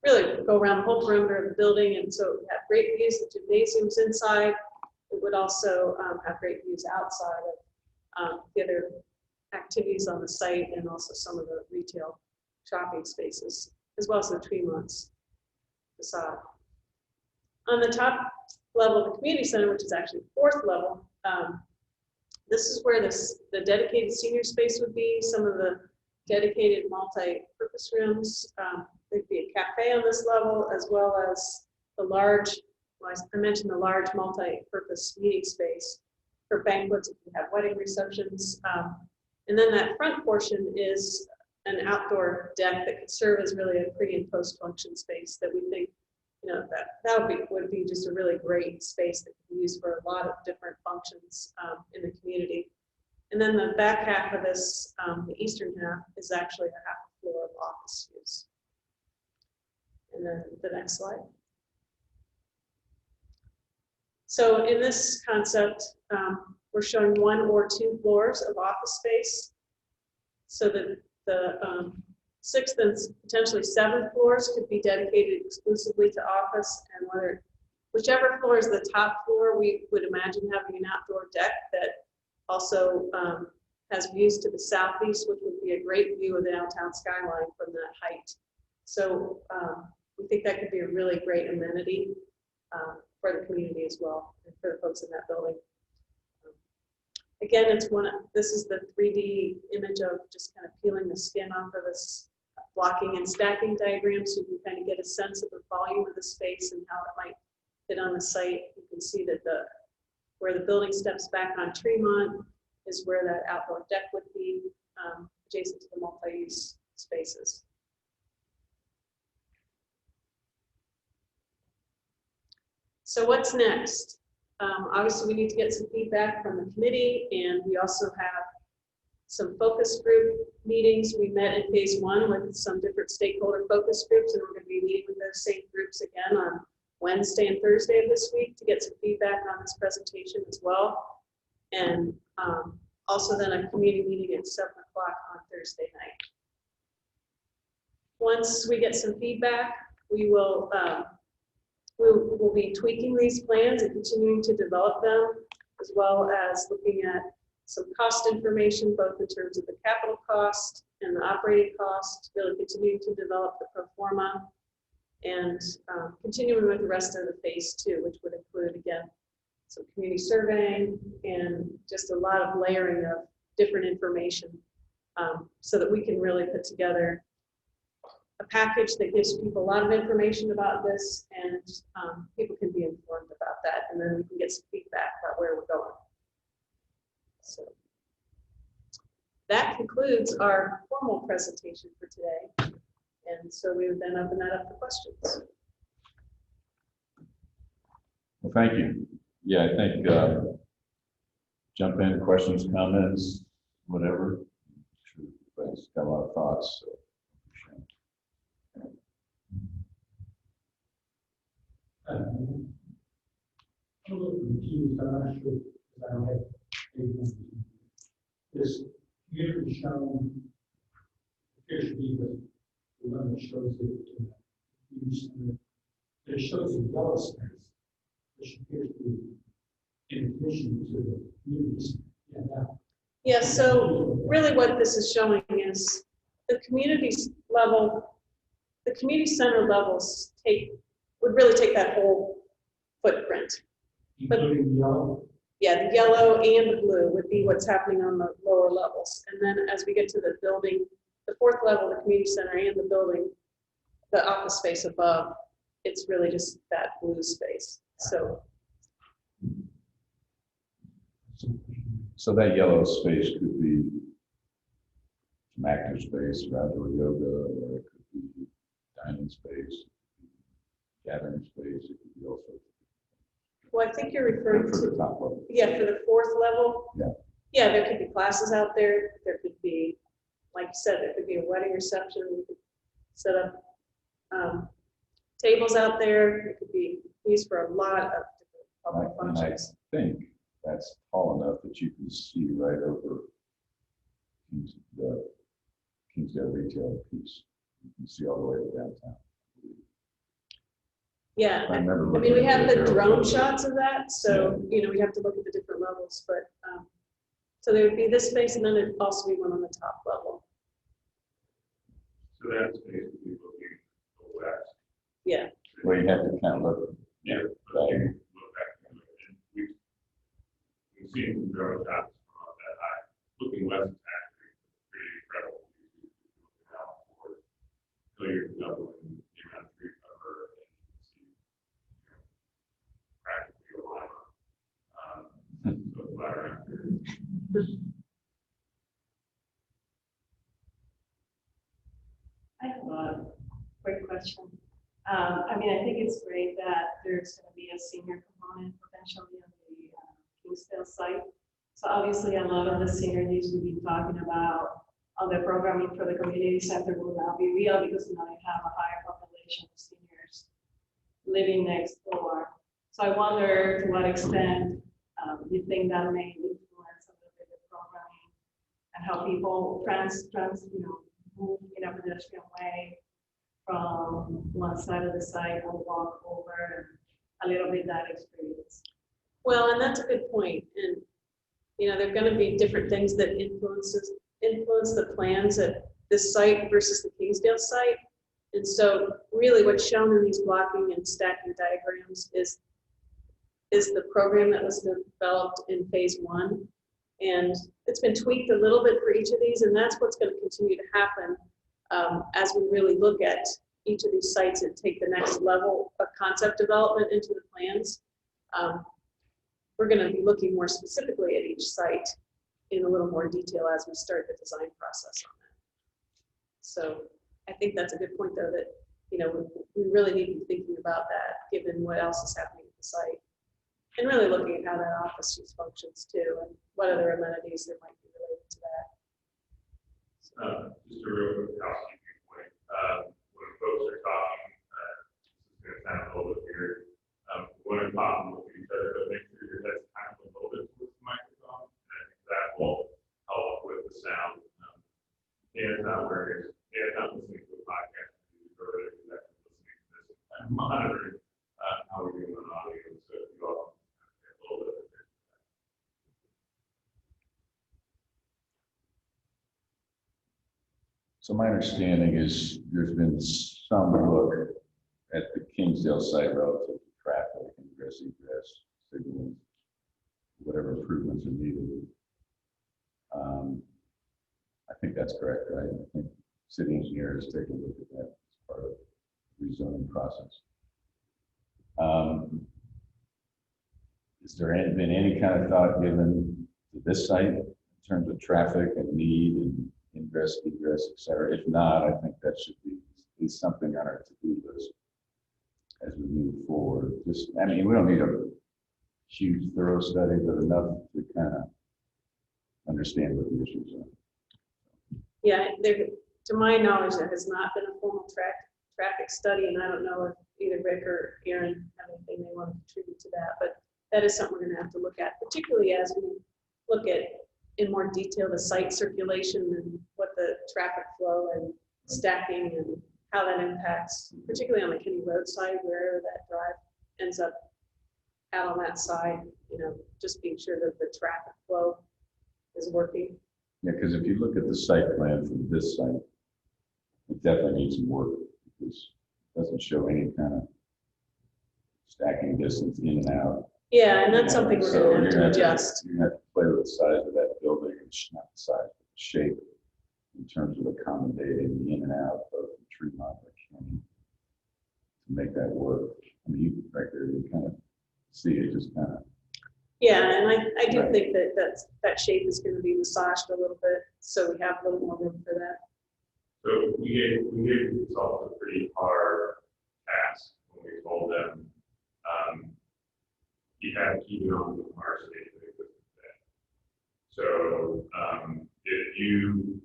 really go around the whole perimeter of the building, and so it would have great views of gymnasiums inside. It would also have great views outside of the other activities on the site and also some of the retail shopping spaces, as well as the Tremont's facade. On the top level of the community center, which is actually the fourth level, this is where the dedicated senior space would be, some of the dedicated multi-purpose rooms. There'd be a cafe on this level, as well as the large, well, I mentioned the large multi-purpose meeting space for banquets if you have wedding receptions. And then that front portion is an outdoor deck that could serve as really a pre and post function space that we think, you know, that would be just a really great space that could be used for a lot of different functions in the community. And then the back half of this, the eastern half, is actually a half a floor of office use. And then the next slide. So in this concept, we're showing 1 or 2 floors of office space, so that the 6th and potentially 7th floors could be dedicated exclusively to office, and whichever floor is the top floor, we would imagine having an outdoor deck that also has views to the southeast, which would be a great view of the downtown skyline from that height. So we think that could be a really great amenity for the community as well, and for the folks in that building. Again, this is the 3D image of just kind of peeling the skin off of this blocking and stacking diagram, so you can kind of get a sense of the volume of the space and how it might fit on the site. You can see that where the building steps back on Tremont is where that outdoor deck would be, adjacent to the multi-use spaces. So what's next? Obviously, we need to get some feedback from the committee, and we also have some focus group meetings. We met in phase 1 with some different stakeholder focus groups, and we're going to be meeting with those same groups again on Wednesday and Thursday of this week to get some feedback on this presentation as well. And also then a community meeting at 7 o'clock on Thursday night. Once we get some feedback, we will we'll be tweaking these plans and continuing to develop them, as well as looking at some cost information, both in terms of the capital cost and the operating cost, really continuing to develop the pro forma, and continuing with the rest of the phase 2, which would include, again, some community surveying and just a lot of layering of different information, so that we can really put together a package that gives people a lot of information about this, and people can be informed about that, and then we can get some feedback about where we're going. So that concludes our formal presentation for today, and And so we would then open that up for questions. Well, thank you. Yeah, I think jump in, questions, comments, whatever. Sure, everybody's got a lot of thoughts. So. I'm a little confused, I'm not sure, because I don't have data. This here is shown, appears to be the one that shows it shows the yellow space, which appears to be in addition to the community center. Yeah, that. Yeah, so really what this is showing is the community level, the community center levels would really take that whole footprint. Including the yellow. Yeah, the yellow and the blue would be what's happening on the lower levels. And then as we get to the building, the fourth level, the community center and the building, the office space above, it's really just that blue space. So that yellow space could be some active space, outdoor yoga, or it could be dining space, gathering space. It could be all sorts. well, I think you're referring For to, the top level. yeah, for the fourth level. Yeah. Yeah, there could be classes out there. There could be, like you said, there could be a wedding reception. We could set up tables out there. It could be used for a lot of different public And I functions. think that's tall enough that you can see right over the Kingsdale retail piece. You can see all the way to downtown. Yeah, I remember I looking mean, we at have the the aerial drone photos. shots of that, so, you know, we have to look at the different levels, but, so there would be this space and then it'd also be one on the top level. So that's basically looking west. Yeah, Well, you have to kind of look. Yeah. Right. Look back and look, and we've seen some drone shots from up that high. Looking west is actually pretty incredible. Looking out forward, so you're doubling the amount of tree cover and you can see, you know, practically a line. So flat around here. I have a quick question. I mean, I think it's great that there's going to be a senior component potentially on the Kingsdale site. So obviously, a lot of the synergies we've been talking about on the programming for the community center will now be real because now you have a higher population of seniors living next door. So I wonder to what extent you think that may influence a little bit the programming and how people move in a pedestrian way from one side of the site or walk over and a little bit that experience. well, and that's a good point. And, you know, there are gonna be different things that influence the plans at this site versus the Kingsdale site. And so really what's shown in these blocking and stacking diagrams is the program that was developed in phase 1. And it's been tweaked a little bit for each of these, and that's what's going to continue to happen as we really look at each of these sites and take the next level of concept development into the plans. We're going to be looking more specifically at each site in a little more detail as we start the design process on that. So I think that's a good point, though, that, you know, we really need to be thinking about that, given what else is happening at the site. And really looking at how that office use functions too, and what other amenities there might be related to that. Just a real quick housekeeping point. When folks are talking, this is going to sound a little bit weird. When I'm talking with each other, but make sure your head's kind of a little bit towards the microphone, and I think that will help with the sound. Dan's not listening to a podcast. He's already listening to this and monitoring how we're doing on audio. So if you all get a little bit of it. So my understanding is there's been some look at the Kingsdale site relative to traffic, ingress, egress, signaling, whatever improvements are needed. I think that's correct, right? I think city engineers take a look at that as part of the rezoning process. Is there been any kind of thought given to this site in terms of traffic and need and ingress, egress, et cetera? If not, I think that should be is something on our to-do list as we move forward. Just, I mean, we don't need a huge thorough study, but enough to kind of understand what the issues are. Yeah, there, to my knowledge, there has not been a formal traffic study, and I don't know if either Rick or Aaron have anything they want to contribute to that, but that is something we're going to have to look at, particularly as we look at in more detail the site circulation and what the traffic flow and stacking and how that impacts, particularly on the Kinney Road side, where that drive ends up out on that side, you know, just being sure that the traffic flow is working. Yeah, because if you look at the site plan for this site, it definitely needs some work because it doesn't show any kind of stacking distance in and out. Yeah, and that's something we're So going to you're have to adjust. You're gonna have to play with the size of that building, and not the size, but the shape in terms of accommodating the in and out of the Tremont or County to make that work. I mean, you right there, you kind of see it just kind of. Yeah, and I do Right. think that shape is going to be massaged a little bit, so we have a little more room for that. So we gave the consultants a pretty hard task when we told them, you have to keep it on the fire station. So if you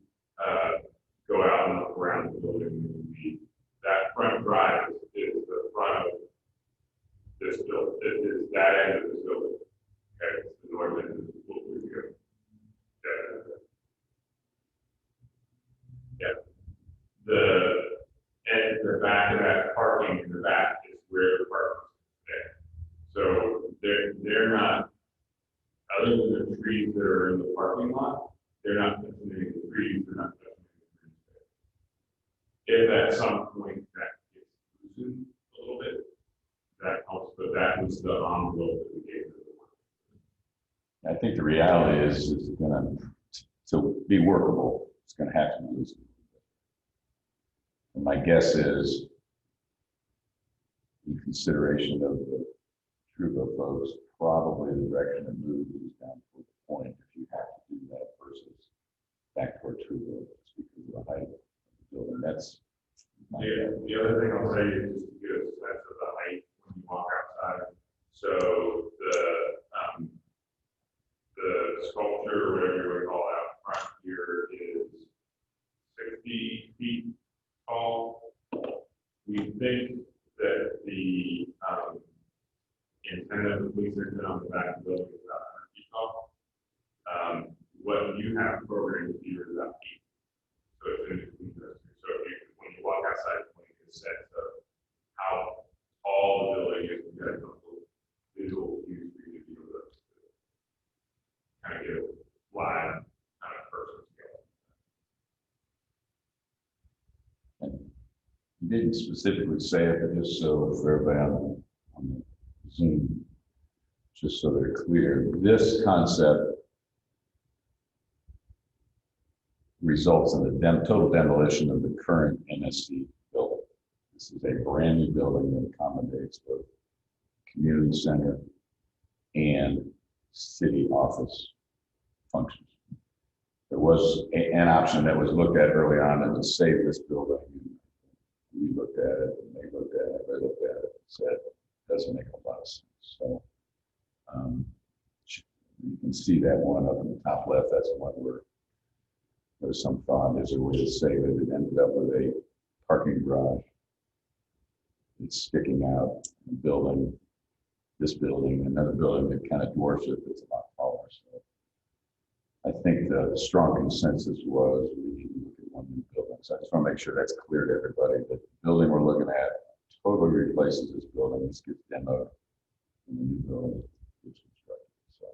go out and look around the building, that front drive is the front of this building. It is that end of this building. Okay, it's the north end of the building. Yeah. The back of that parking in the back is where the parking is there. So they're not, other than the trees that are in the parking lot, they're not touching any of the trees, they're not touching any of the trees there. If at some point that gets loosened a little bit, that helps, but that was the envelope that we gave them. I think the reality is it's gonna, to be workable, it's gonna have to be loosened. And my guess is, in consideration of the Truvo folks, probably the direction of move is down toward the point if you have to do that versus back toward Truvo, just because of the height of the building. That's my Yeah, guess. the other thing I'll say is just to get a sense of the height when you walk outside. So the sculpture, or whatever you would call it, out front here is 60 feet tall. We think that the antenna, the police antenna on the back of the building is about 100 feet tall. What you have programmed here is about 8. So it's interesting. So when you walk outside, when you get a sense of how tall the building is, you get a couple visual cues for you to be able to kind of get a live kind of person scale. And you didn't specifically say it, but just so for everybody on the Zoom, just so they're clear, this concept results in the total demolition of the current NSC building. This is a brand new building that accommodates both community center and city office functions. There was an option that was looked at early on to save this building. We looked at it, and they looked at it, they looked at it, and said, doesn't make a lot of sense. So you can see that one up in the top left, that's the one where there's some thought, is there a way to save it? It ended up with a parking garage. It's sticking out, a building, this building, another building that kind of dwarfs it, that's a lot taller. So I think the strong consensus was we need to look at one new building. So I just want to make sure that's clear to everybody that the building we're looking at totally replaces this building. This gets demoed and the new building gets constructed. So.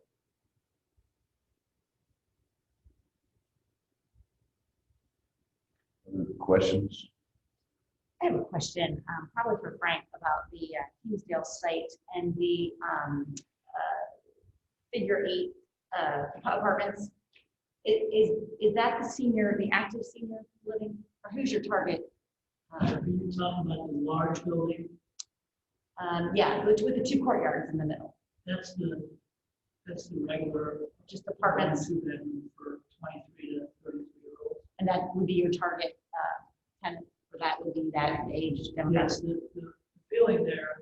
Other questions? I have a question, probably for Frank, about the Kingsdale site and the figure 8 apartments. Is that the senior, the active senior living, or who's your target? Are you talking about the large building? Yeah, with the 2 courtyards in the middle, That's the regular. just apartments, 2-bedroom for 23 to 33-year-olds. and that would be your target tenant for that would be that age demographic. Yes, the feeling there,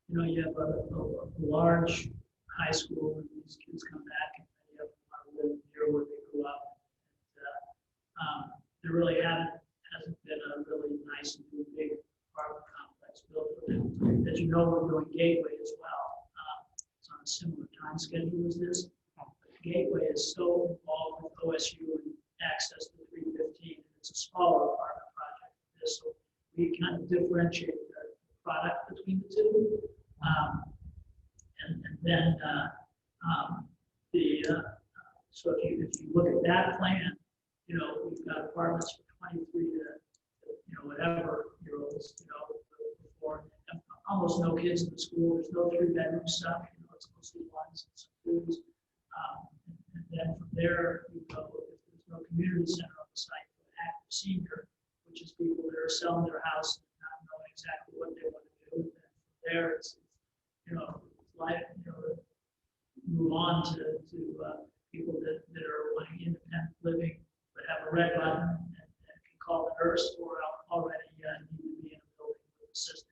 you have a large high school, and these kids come back, and many of them want to live near where they grew up. And, there really hasn't been a really nice and big apartment complex built. As you know, we're doing Gateway as well. It's on a similar time schedule as this. Gateway is so involved with OSU and access to 315. It's a smaller apartment project than this, so we kind of differentiate the product between the two. And then so if you look at that plan, we've got apartments for 23 to whatever year olds, before almost no kids in the school. There's no 3-bedroom stuff. It's mostly ones and some twos. And then from there, we go, if there's no community center on the site for an active senior, which is people that are selling their house and not knowing exactly what they want to do. And then from there, it's life, move on to people that are wanting independent living, but have a red button and can call the nurse or already need to be in a building with assistant.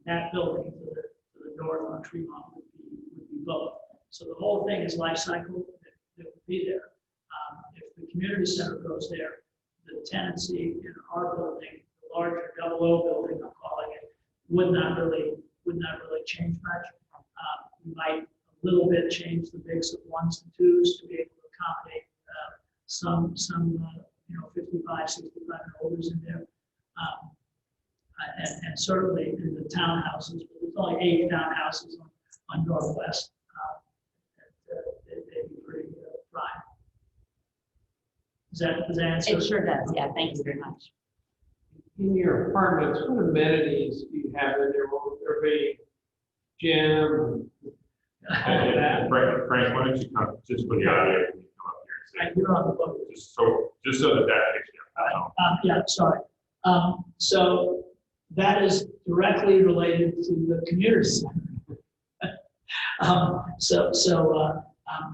That building to the north on Tremont would be both. So the whole thing is life cycle that would be there. If the community center goes there, the tenancy in our building, the larger double O building, I'm calling it, would not really change much. We might a little bit change the mix of 1s and 2s to be able to accommodate some 55, 65 and olders in there. And certainly in the townhouses, but there's only 8 townhouses on Northwest. They'd be pretty prime. Does that answer? It sure does, yeah, thank you very much. In your apartments, what amenities do you have in there? Will there be gym? Frank, why don't you come, just for the audio, can you come up here and say, You're on the book. just so that picks you up. Yeah, sorry. So that is directly related to the community center.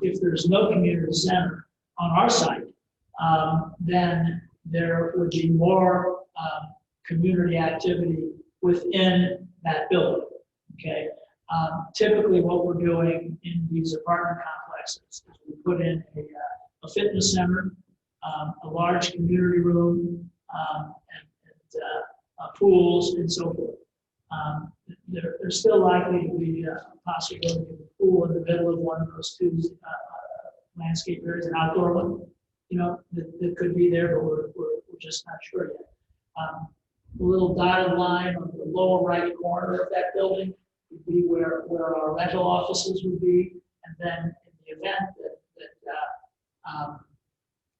If there's no community center on our site, then there would be more community activity within that building. Okay. Typically, what we're doing in these apartment complexes is we put in a fitness center, a large community room, and pools and so forth. There's still likely to be a possibility of a pool in the middle of one of those 2 landscape areas, an outdoor one, that could be there, but we're just not sure yet. The little dotted line on the lower right corner of that building would be where our rental offices would be, and then in the event that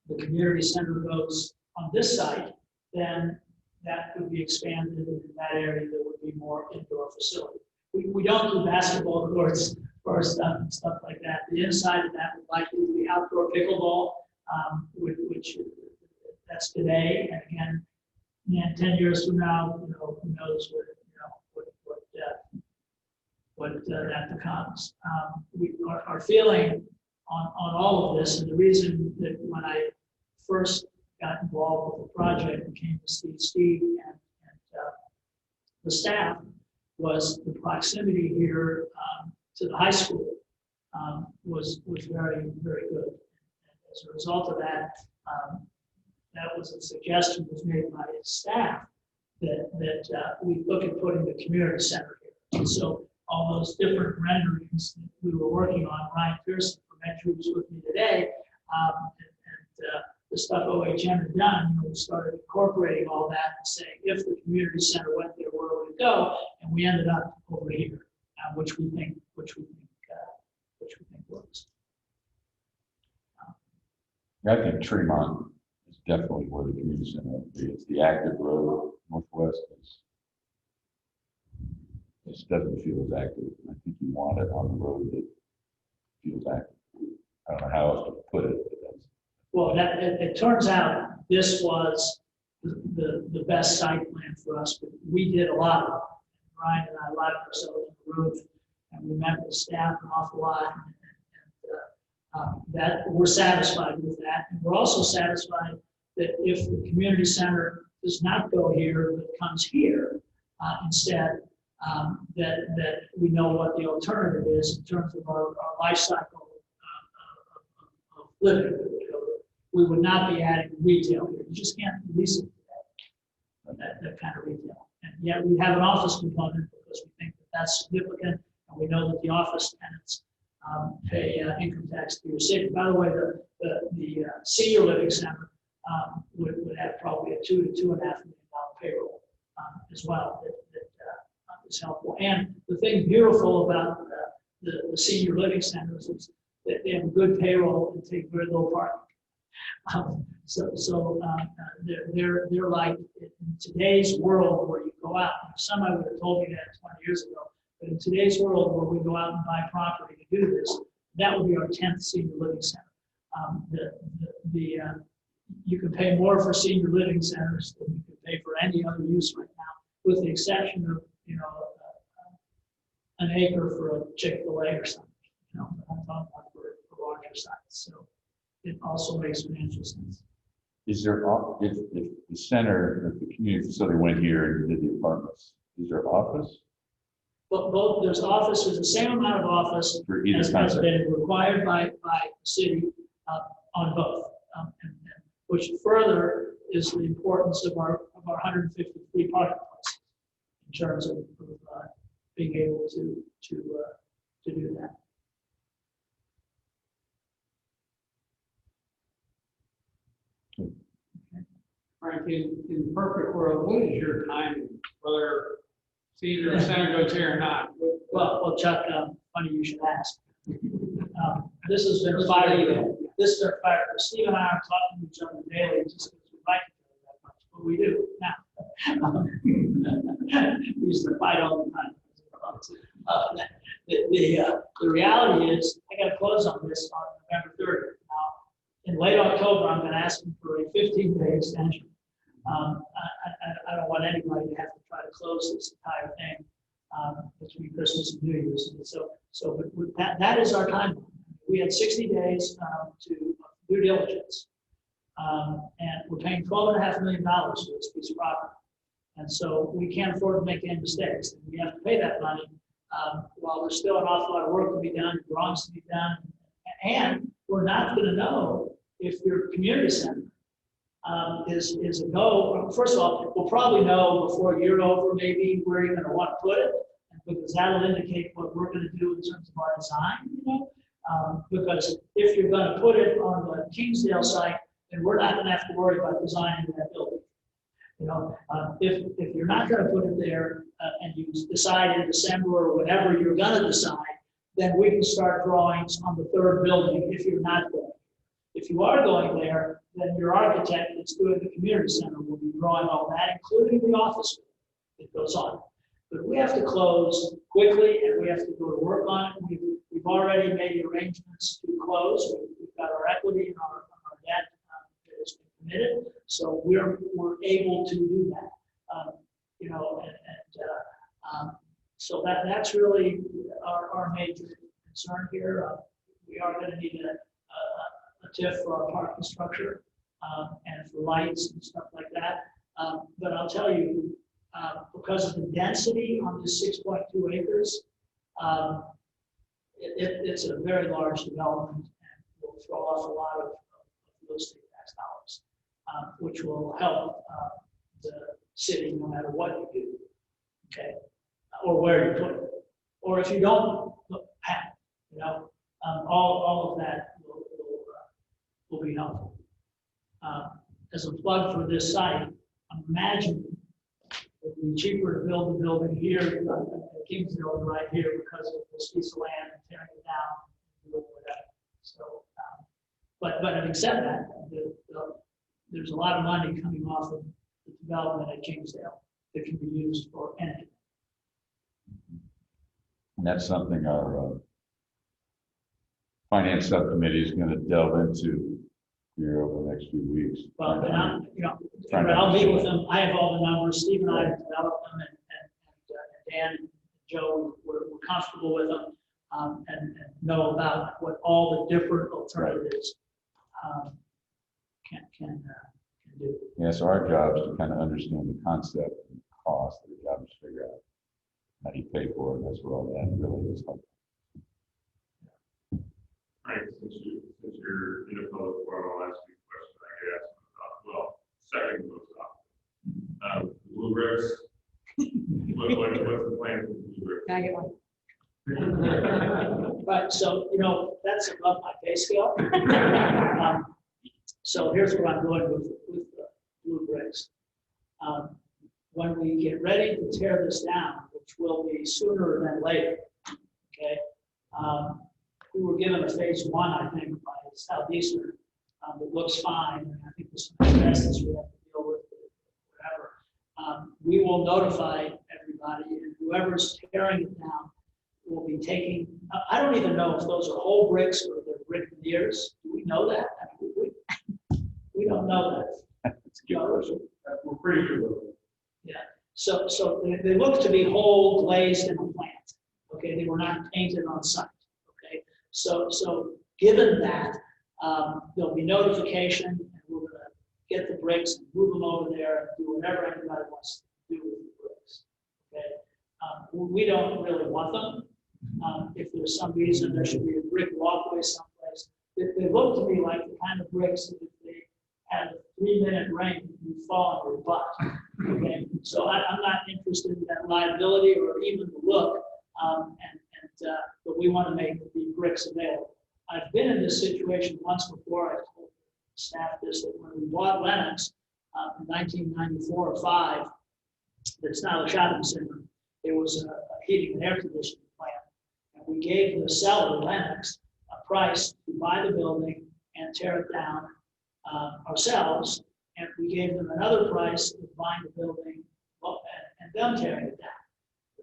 the community center goes on this site, then that could be expanded in that area. There would be more indoor facility. We don't do basketball courts or stuff like that. The inside of that would likely be outdoor pickleball, which that's today. And again, 10 years from now, who knows what that becomes. Our feeling on all of this, and the reason that when I first got involved with the project and came to see Steve and the staff, was the proximity here to the high school was very, very good. And as a result of that, that was a suggestion was made by his staff that we look at putting the community center here. And so all those different renderings that we were working on, Ryan Pearson from Entry was with me today, and the stuff OHM had done, we started incorporating all that and saying, if the community center went there, where would it go? And we ended up over here, which we think works. I think Tremont is definitely where the community center would be. It's the active road. Northwest it doesn't feel as active. I think you want it on the road that feels active. I don't know how else to put it. But that's, well, it turns out this was the best site plan for us, but we did a lot of it. Ryan and I locked ourselves in the room, and we met with staff an awful lot, and that we're satisfied with that. And we're also satisfied that if the community center does not go here, but comes here instead, that we know what the alternative is in terms of our life cycle of living. We would not be adding retail here. You just can't lease it that kind of retail. And yet we have an office component because we think that that's significant, and we know that the office tenants pay income tax to your city. By the way, the senior living center would have probably a $2 to $2.5 million payroll as well. That is helpful. And the thing beautiful about the senior living centers is that they have a good payroll and take very low parking. They're like in today's world where you go out. Somebody would have told me that 20 years ago. But in today's world where we go out and buy property to do this, that would be our 10th senior living center. You can pay more for senior living centers than you can pay for any other use right now, with the exception of an acre for a Chick-fil-A or something. I'm talking about for larger sites. So it also makes financial sense. Is there, if the center, if the community facility went here and did the apartments, is there office? But both, there's office, there's the same amount of office For either as has concept. been required by the city on both. And which further is the importance of our 153 parking places in terms of being able to do that. Frank, in the perfect world, what is your timing, whether senior center goes here or not? Well, Chuck, funny you should ask. This has been a fire. This is our fire. Steve and I are talking to each other daily just because we like each other that much, but we do now. We used to fight all the time. The reality is, I got to close on this on November 30th. Now, in late October, I'm going to ask them for a 15-day extension. I don't want anybody to have to try to close this entire thing between Christmas and New Year's. So that is our timeline. We had 60 days to due diligence, and we're paying $12.5 million for this piece of property. And so we can't afford to make any mistakes. And we have to pay that money while there's still an awful lot of work to be done, drawings to be done, and we're not going to know if your community center is a go. First of all, we'll probably know before a year over maybe where you're going to want to put it, because that'll indicate what we're going to do in terms of our design. Because if you're going to put it on the Kingsdale site, then we're not going to have to worry about designing that building. If you're not going to put it there and you decide in December or whatever you're going to decide, then we can start drawings on the third building if you're not going. If you are going there, then your architect that's doing the community center will be drawing all that, including the office that goes on. But we have to close quickly, and we have to go to work on it. We've already made the arrangements to close. We've got our equity and our debt that has been committed, so we're able to do that. So that's really our major concern here. We are going to need a TIF for our parking structure and for lights and stuff like that. But I'll tell you, because of the density on this 6.2 acres, it's a very large development and will throw off a lot of real estate tax dollars, which will help the city no matter what you do, okay, or where you put it, or if you don't have, all of that will be helpful. As a plug for this site, imagine it would be cheaper to build a building here at Kingsdale right here because of this piece of land and tearing it down and doing whatever. So, but having said that, there's a lot of money coming off of the development at Kingsdale that can be used for anything. And that's something our finance subcommittee is going to delve into here over the next few weeks. Well, and I'll meet with them. I have all the numbers. Steve and I have developed them, and Dan and Joe were comfortable with them and know about what all the different alternatives can do. Yeah, so our job is to kind of understand the concept and cost. The job is to figure out how do you pay for it. That's where all that really is helpful. All right, since you're in a public forum, I'll ask you a question I get asked about, well, second most often. Blue bricks, what's the plan for blue bricks? Can I get one? Right, so, that's above my pay scale. So here's what I'm doing with the blue bricks. When we get ready to tear this down, which will be sooner than later, okay? We were given a phase one, I think, by Southeastern. It looks fine, and I think there's some asbestos we have to deal with, whatever. We will notify everybody, and whoever's tearing it down will be taking, I don't even know if those are whole bricks or they're brick veneers. Do we know that? I mean, we don't know that. It's a good question. We're pretty sure. So they look to be whole glazed in a plant. Okay, they were not painted on site. Okay, so given that, there'll be notification, and we're going to get the bricks and move them over there and do whatever anybody wants to do with the bricks. Okay, we don't really want them. If there's some reason there should be a brick walkway someplace, they look to me like the kind of bricks that if they had a 3-minute rain, you fall on your butt. Okay, so I'm not interested in that liability or even the look, but we want to make the bricks available. I've been in this situation once before. I told staff this, that when we bought Lennox in 1994 or 5, that's now a shopping center, there was a heating and air conditioning plant. And we gave the seller, Lennox, a price to buy the building and tear it down ourselves. And we gave them another price of buying the building and them tearing it down.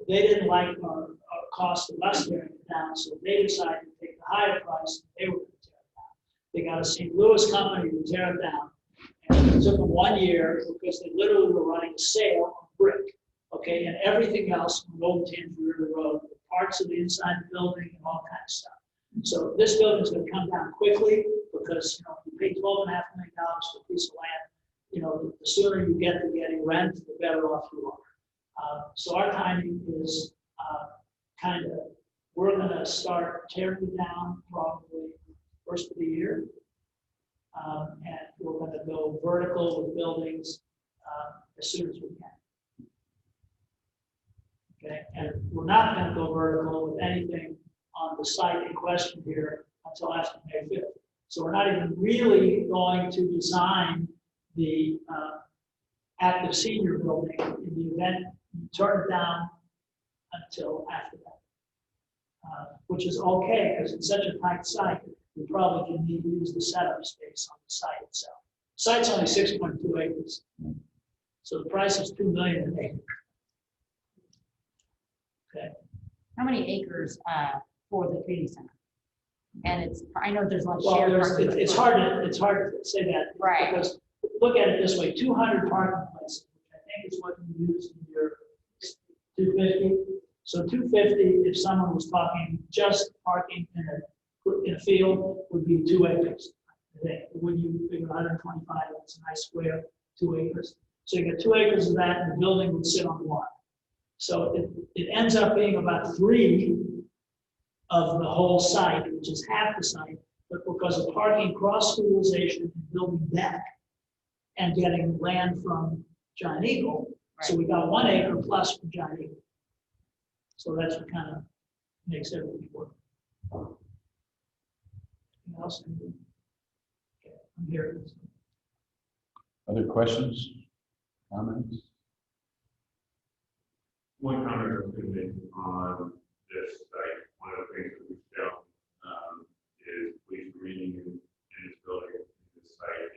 They didn't like our cost of us tearing it down, so they decided to take the higher price and they were going to tear it down. They got a St. Louis company to tear it down. And it took them 1 year because they literally were running a sale on brick. Okay, and everything else on Old Thames River Road, parts of the inside of the building and all kinds of stuff. So this building is going to come down quickly because if you pay $12.5 million for a piece of land, the sooner you get to getting rent, the better off you are. So our timing is we're going to start tearing it down probably first of the year. And we're going to go vertical with buildings as soon as we can. Okay, and we're not going to go vertical with anything on the site in question here until after May 5th. So we're not even really going to design the active senior building in the event you turn it down until after that, which is okay because it's such a tight site. We probably can need to use the setup space on the site itself. The site's only 6.2 acres, so the price is $2 million an acre. Okay. How many acres for the community center? And I know there's a lot of Well, shared parking. it's hard to say that. Right. Because look at it this way, 200 parking places, which I think is what you use in your 250. So 250, if someone was talking just parking in a field, would be 2 acres. I think. When you figure 125, that's a nice square, 2 acres. So you get 2 acres of that, and the building would sit on 1. So it ends up being about 3 of the whole site, which is half the site, but because of parking, cross-utilization, and building deck, and getting land from Giant Eagle. Right. So we got 1 acre plus from Giant Eagle. So that's what kind of makes everything work. Anything else? Okay, I'm here. Other questions, comments? One comment I was going to make on this site, one of the things that we've shown is police reading in this building, in this site.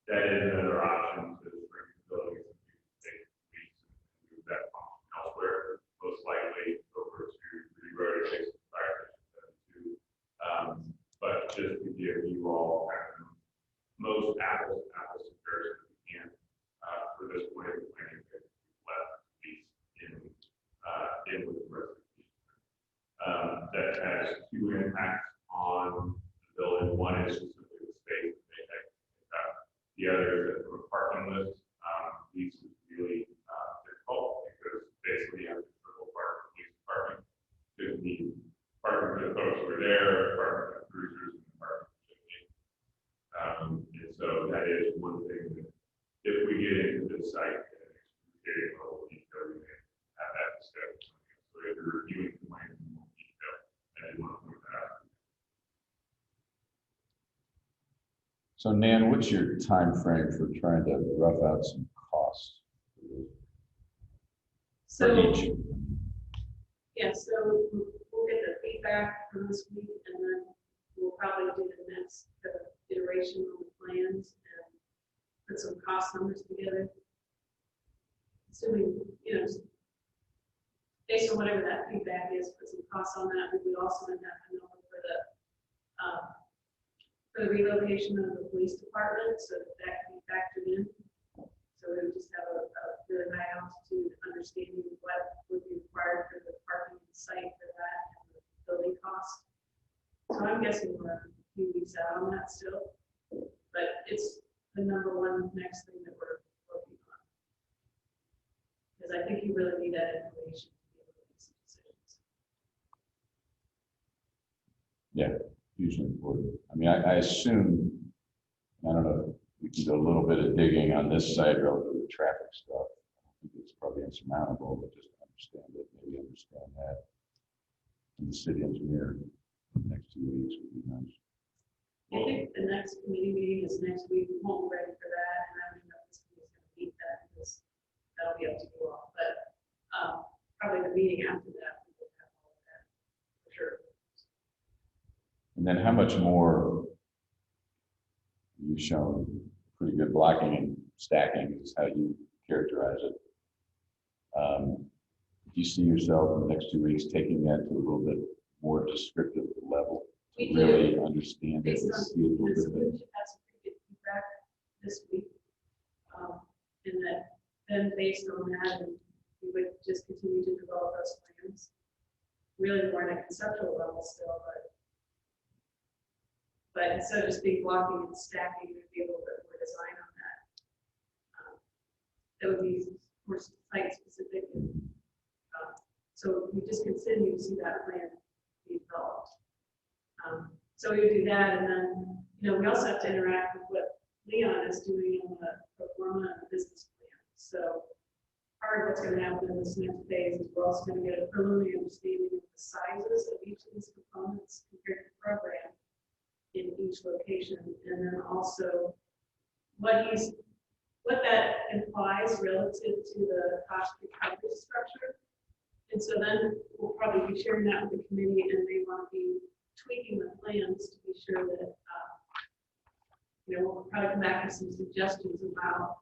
That is another option to bring the building and take police and move that function elsewhere, most likely over to the road adjacent to fire station 72. But just to give you all kind of most apples comparison we can for this point of the planning phase, left police in with the rest of the that has 2 impacts on the building. One is specifically the space that they have. The other is that from a parking list. These is really difficult because basically you have to triple park the police department. Because the parking for the folks who are there, parking for the cruisers, and parking for the chimney. And so that is one thing that if we get into this site at an excruciating level of detail, we may have that discussion. So if you're reviewing the plan in more detail, I did want to point that out. So Nan, what's your time frame for trying to rough out some costs for So, each? yeah, so we'll get the feedback from this week, and then we'll probably do the next iteration on the plans and put some cost numbers together. Assuming, based on whatever that feedback is, put some costs on that. We would also end up a number for the relocation of the police department, so that can be factored in. So we would just have a really high altitude understanding of what would be required for the parking site for that and the building cost. So I'm guessing we're a few weeks out on that still, but it's the number one next thing that we're working on. Because I think you really need that information to be able to make some decisions. Yeah, hugely important. I mean, I assume, I don't know, we can do a little bit of digging on this side relative to traffic stuff. I think it's probably insurmountable, but just to understand it, maybe understand that. And the city engineer in the next 2 weeks would be nice. I think the next committee meeting is next week. We won't be ready for that, and I don't know if this committee's going to meet that because that'll be up to you all. But probably the meeting after that, we will have all of that for sure. And then how much more, you've shown pretty good blocking and stacking is how you characterize it. Do you see yourself in the next 2 weeks taking that to a little bit more descriptive level to We really do. understand it Based and on see it a this, little we bit should have some pretty good feedback this week. And that then based on that, and we would just continue to develop those plans. Really more on a conceptual level still, but instead of just being blocking and stacking, there'd be a little bit more design on that. That would be more site specific. So we just continue to see that plan be developed. So we would do that, and then, we also have to interact with what Leon is doing on the pro forma and the business plan. So part of what's going to happen in this next phase is we're also going to get a preliminary understanding of the sizes of each of these components compared to the program in each location, and then also what that implies relative to the cost recovery structure. And so then we'll probably be sharing that with the committee, and they want to be tweaking the plans to be sure that, we'll probably come back with some suggestions about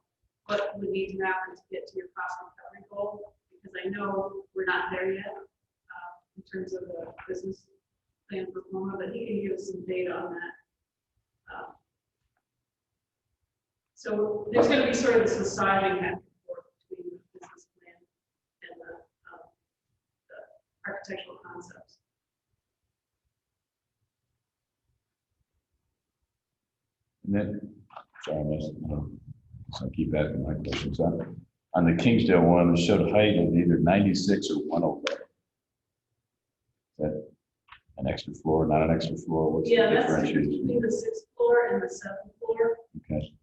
what would need to happen to get to your cost recovery goal, because I know we're not there yet in terms of the business plan performance, but he can give us some data on that. So there's going to be sort of this deciding back and forth between the business plan and the architectural concepts. And then, sorry, I missed, so I keep asking my questions. On the Kingsdale one, it showed height of either 96 or 105. Is that an extra floor, not an extra floor? What's the Yeah, that's differentiation? between the 6th floor and the 7th floor. Okay,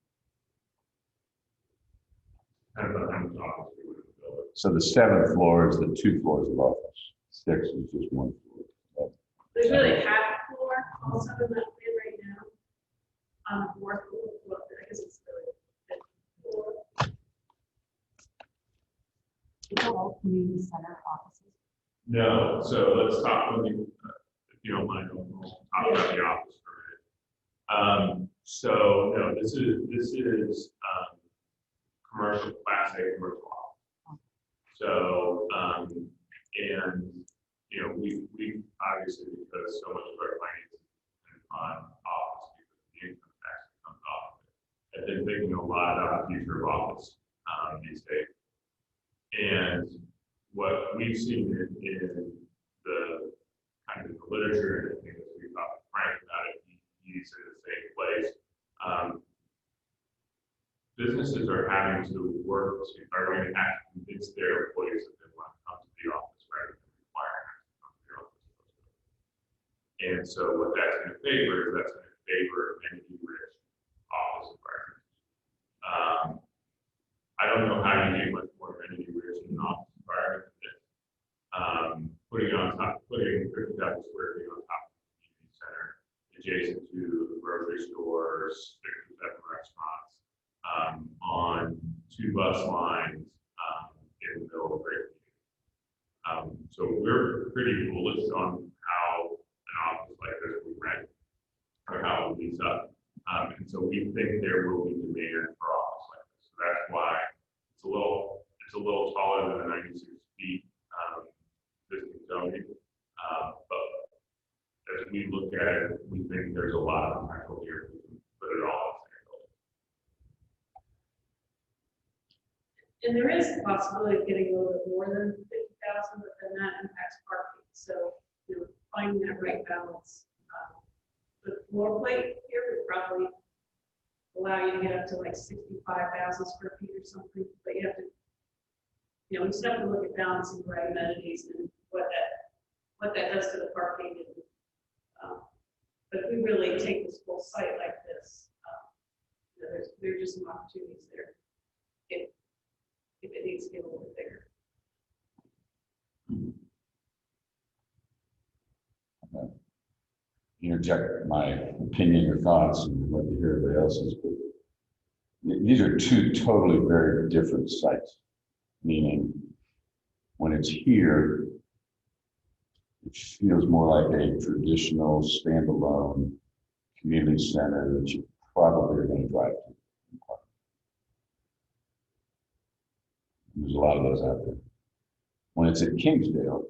Kind of how much office we would build. so the 7th floor is the 2 floors of office. 6 is just 1 floor. There's really a half floor also in that plan right now. On the 4th floor, well, I guess it's really the 5th floor. It's all community center offices. No, so let's talk, if you don't mind, we'll talk about the office for a minute. So, no, this is commercial, class A commercial office. So, and, we obviously, because so much of our finance is on office, because the income tax comes off of it. I've been thinking a lot about the future of office these days. And what we've seen in the kind of the literature, and I think as we talked to Frank about it, he's in the same place. businesses are having to work to, are going to have to convince their employees that they want to come to the office rather than requiring them to come to the office. And so what that's going to favor is that's going to favor amenity-rich office environments. I don't know how you get much more amenity-rich in an office environment than putting 50,000 square feet on top of the community center, adjacent to the grocery stores, 6 or 7 restaurants, on 2 bus lines in the middle of Great Community. So we're pretty bullish on how an office like this will rent or how it lease up. And so we think there will be demand for office like this. So that's why it's a little taller than the 96 feet existing zoning. But as we look at it, we think there's a lot of potential here. We can put it all in the same building. And there is the possibility of getting a little bit more than 50,000, but then that impacts parking. So, finding that right balance. The floor plate here would probably allow you to get up to like 65,000 square feet or something, but you have to, we just have to look at balancing the right amenities and what that does to the parking. And, but if we really take this whole site like this, there are just some opportunities there if it needs to get a little bit bigger. Interject my opinion or thoughts and what to hear everybody else's. But these are 2 totally very different sites, meaning when it's here, it feels more like a traditional standalone community center that you probably are going to drive to. There's a lot of those out there. When it's at Kingsdale,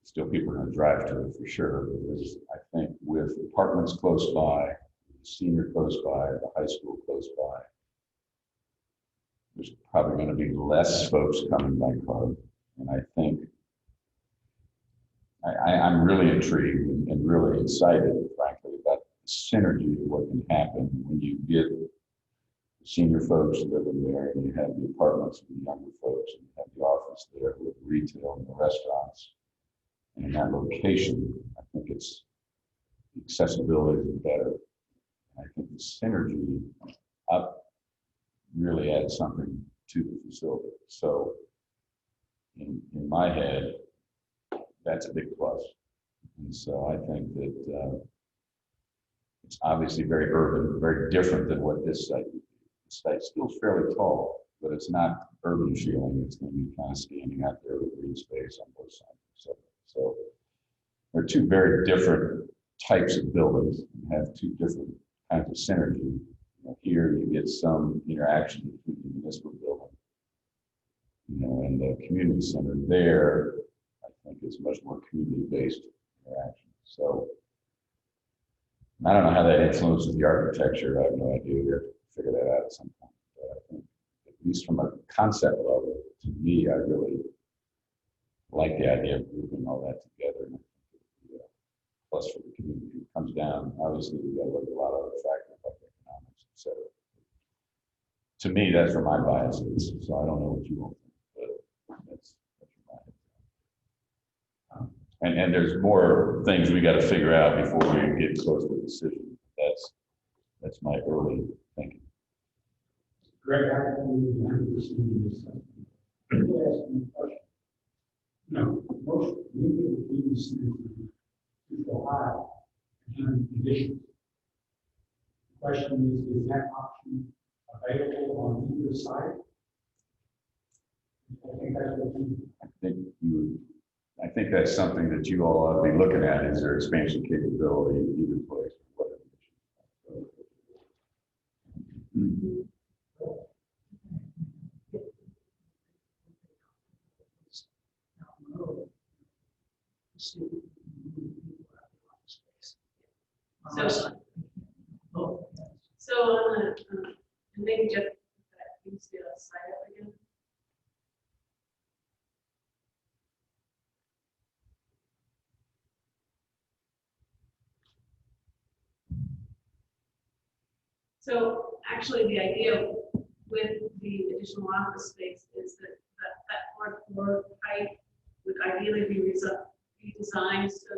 still people are going to drive to it for sure. Because I think with apartments close by, the senior close by, the high school close by, there's probably going to be less folks coming by car. And I think I'm really intrigued and really excited, frankly, about the synergy of what can happen when you get the senior folks living there and you have the apartments for the younger folks and you have the office there with retail and the restaurants. And in that location, I think it's accessibility is better. And I think the synergy up really adds something to the facility. So in my head, that's a big plus. And so I think that it's obviously very urban, very different than what this site would be. The site's still fairly tall, but it's not urban feeling. It's going to be kind of standing out there with green space on both sides. So they're 2 very different types of buildings and have 2 different kinds of synergy. Here you get some interaction between the municipal building, and the community center there, I think is much more community-based interaction. So I don't know how that influences the architecture. I have no idea. We have to figure that out at some point. But I think, at least from a concept level, to me, I really like the idea of grouping all that together. And plus for the community, it comes down. Obviously, we got to look at a lot of other factors like economics, et cetera. To me, that's where my bias is. So I don't know what you want, but that's your bias. And there's more things we got to figure out before we get close to a decision. That's my early thinking. Greg, I can 100% of this. People ask me a question. No, most many of the community centers is Ohio and conditions. The question is that option available on either side? I think that's what I think that's something that you all ought to be looking at. Is there expansion capability in either place? So on the, and maybe just that Kingsdale side up again. So actually, the idea with the additional office space is that fourth floor height would ideally be redesigned so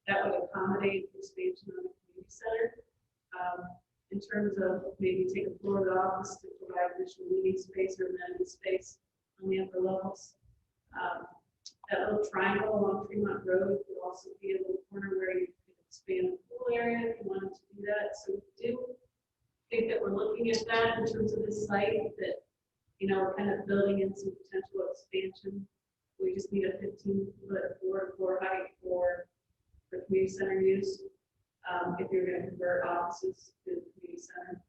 that would accommodate the expansion of the community center. In terms of maybe take a floor of the office to provide additional meeting space or amenity space on the upper levels. That little triangle along Fremont Road would also be a little corner where you could expand the pool area if you wanted to do that. So we do think that we're looking at that in terms of this site, that, you know, we're kind of building in some potential expansion. We just need a 15-foot floor height for community center use. If you're going to convert offices to the community center,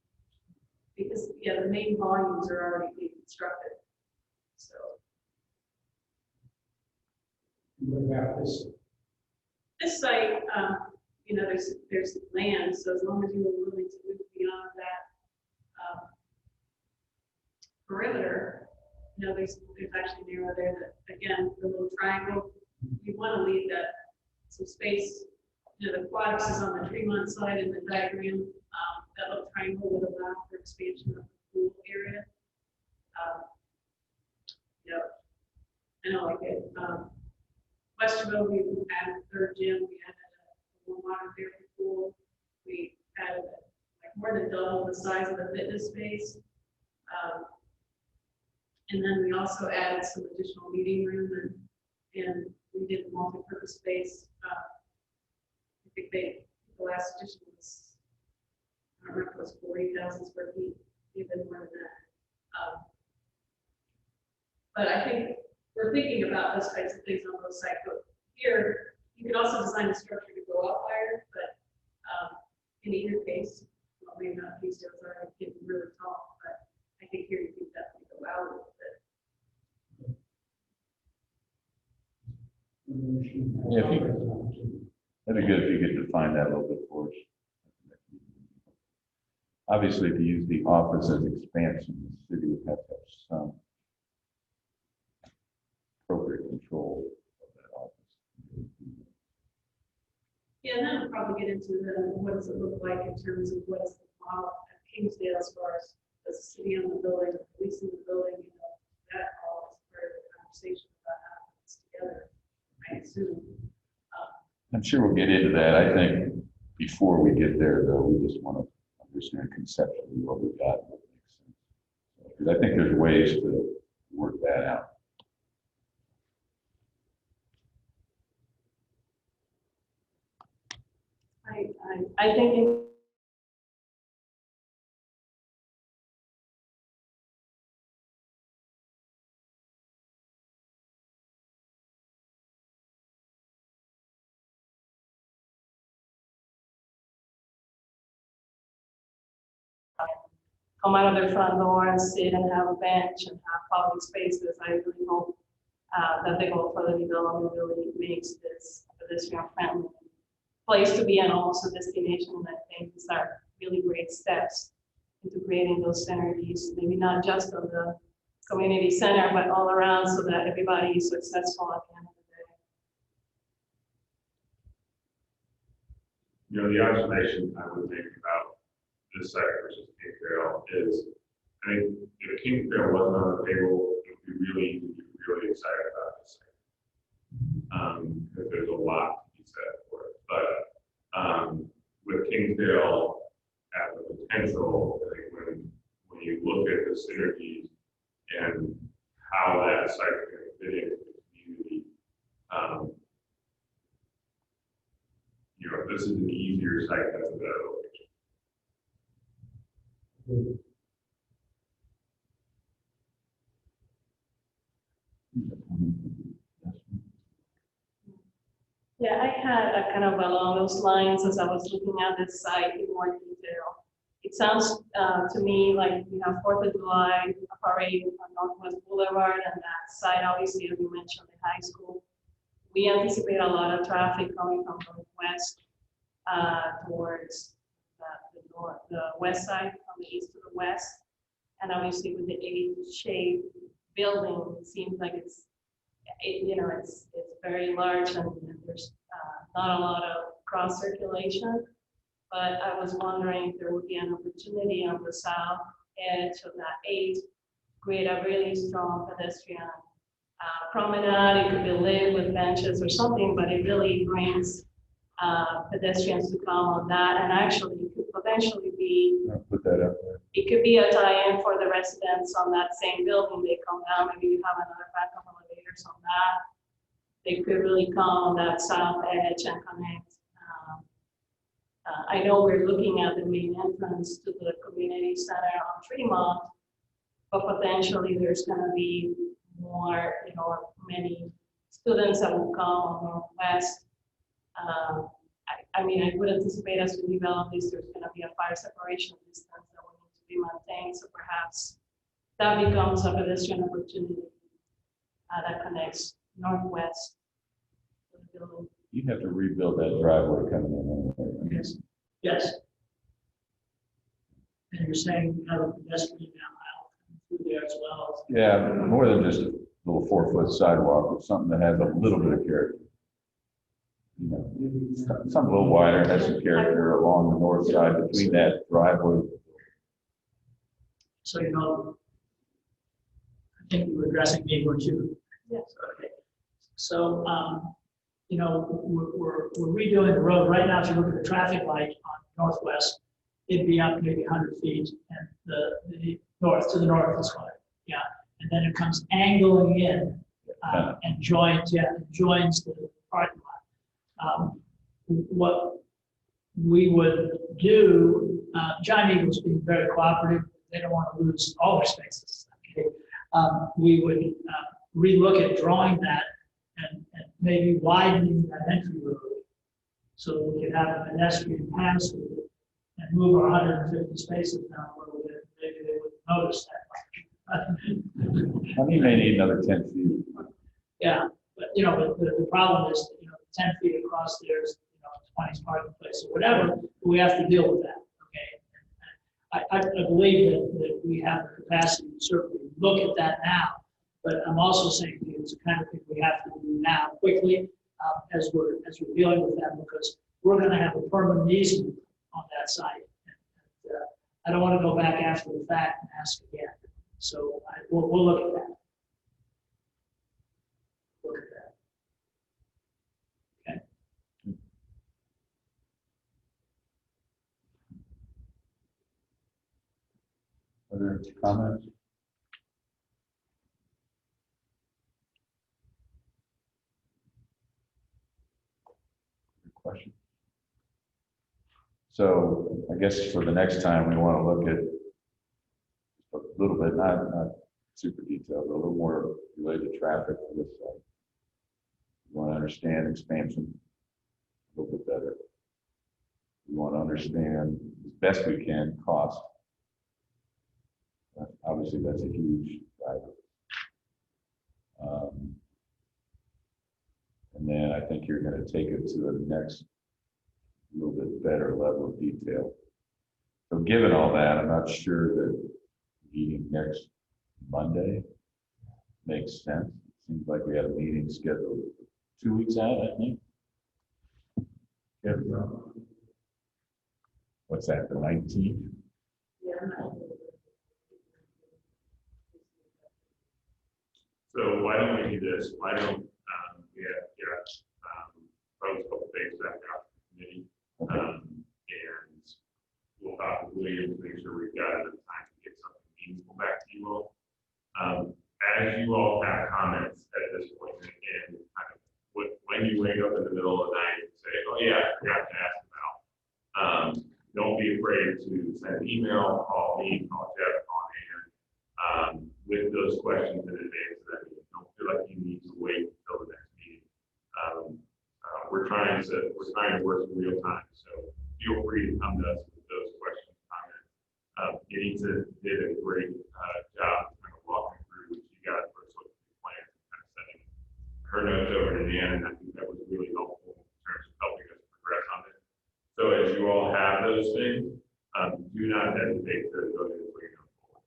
because yeah, the main volumes are already being constructed. So What about this? this site, you know, there's land, so as long as you were willing to move beyond that perimeter, you know, there's actually narrow there that, again, the little triangle, you want to leave that some space. You know, the aquatics is on the Tremont side in the diagram. That little triangle would allow for expansion of the pool area. Yeah, and I like it. Westerville, we added a third gym. We added a warm water therapy pool. We added like more than double the size of the fitness space. And then we also added some additional meeting room and we did multi-purpose space. I think the last edition was, I don't remember, it was 40,000 square feet, even more than that. But I think we're thinking about those types of things on both sides. But here, you could also design the structure to go up higher, but in either case, well, maybe not these days are getting really tall, but I think here you can definitely go out a little bit. Yeah, if that'd be good if you could define that a little bit for us. Obviously, if you use the office as expansion, the city would have to have some appropriate control of that office. Yeah, and then we'll probably get into what does it look like in terms of what is the model at Kingsdale as far as does the city own the building, leasing the building, you know, that all is part of the conversation about how it fits together, I assume. I'm sure we'll get into that. I think before we get there, though, we just want to understand conceptually what we got and what makes sense. Because I think there's ways to work that out. I think come out of their front door and sit and have a bench and have public spaces. I really hope that the goal for the development really makes this a pedestrian-friendly place to be and almost a destination. And I think these are really great steps into creating those synergies, maybe not just on the community center, but all around so that everybody is successful at the end of the day. You know, the observation I would make about this site versus Kingsdale is, I think if Kingsdale wasn't on the table, it would be really excited about this site. Because there's a lot to be said for it. But with Kingsdale as a potential, I think when you look at the synergies and how that site is going to fit into the community, you know, this is an easier site than a better location. Yeah, I had a kind of along those lines as I was looking at this site in more detail. It sounds to me like we have 4th of July, a parade on Northwest Boulevard, and that site, obviously, as you mentioned, the high school. We anticipate a lot of traffic coming from the west towards the west side, from the east to the west. And obviously with the A-shaped building, it seems like it's very large and there's not a lot of cross circulation. But I was wondering if there would be an opportunity on the south edge of that 8, create a really strong pedestrian promenade. It could be lit with benches or something, but it really brings pedestrians to come on that, and actually it could potentially be, I'll put that up there. it could be a tie-in for the residents on that same building. They come down, maybe you have another backup elevators on that. They could really come on that south edge and connect. I know we're looking at the main entrance to the community center on Tremont, but potentially there's gonna be more, many students that will come on Northwest. I mean, I would anticipate as we develop this, there's gonna be a fire separation distance that will need to be maintained, so perhaps that becomes a pedestrian opportunity that connects Northwest to the building. You'd have to rebuild that driveway coming in anyway. Yes. Yes. And you're saying you have a pedestrian aisle through there as well. Yeah, more than just a little 4-foot sidewalk, but something that has a little bit of character. Something a little wider, has some character along the north side between that driveway. So, I think you were addressing me, weren't you? Yes. Okay. So, we're redoing the road. Right now, if you look at the traffic light on Northwest, it'd be up maybe 100 feet, and the north, to the north is fine. Yeah, and then it comes angling in and joins the parking lot. What we would do, John Eagle's being very cooperative. They don't want to lose all their spaces. Okay, we would relook at drawing that and maybe widening that entry road so that we could have a pedestrian pass through it and move our 150 spaces down a little bit. Maybe they wouldn't notice that. I mean, you may need another 10 feet. Yeah, but the problem is, 10 feet across there's 20 parking place or whatever. We have to deal with that. Okay, I believe that we have the capacity to certainly look at that now. But I'm also saying to you, it's the kind of thing we have to do now quickly as we're dealing with that, because we're going to have a permanent easement on that site. And, I don't want to go back after the fact and ask again. So we'll look at that. Look at that. Okay. Other comments? Question. So I guess for the next time, we want to look at a little bit, not super detailed, but a little more related to traffic for this site. We want to understand expansion a little bit better. We want to understand as best we can cost. Obviously, that's a huge driver. And then I think you're going to take it to the next little bit better level of detail. So given all that, I'm not sure that meeting next Monday makes sense. It seems like we had a meeting scheduled 2 weeks out, I think. Yeah. What's that, the 19th? So why don't we do this? Why don't we have folks a couple days back out to the committee, and we'll talk with William to make sure we've got enough time to get something meaningful back to you all. As you all have comments at this point, and kind of when you wake up in the middle of the night and say, "Oh yeah, I forgot to ask about," don't be afraid to send an email, call me, call Jeff, call Ann, with those questions in advance of that meeting. Don't feel like you need to wait until the next meeting. We're trying to work in real time, so feel free to come to us with those questions, comments. Denise did a great job kind of walking through what you guys were looking at plans and kind of setting her notes over to Dan, and I think that was really helpful in terms of helping us progress on it. So as you all have those things, do not hesitate to go ahead and bring them forward.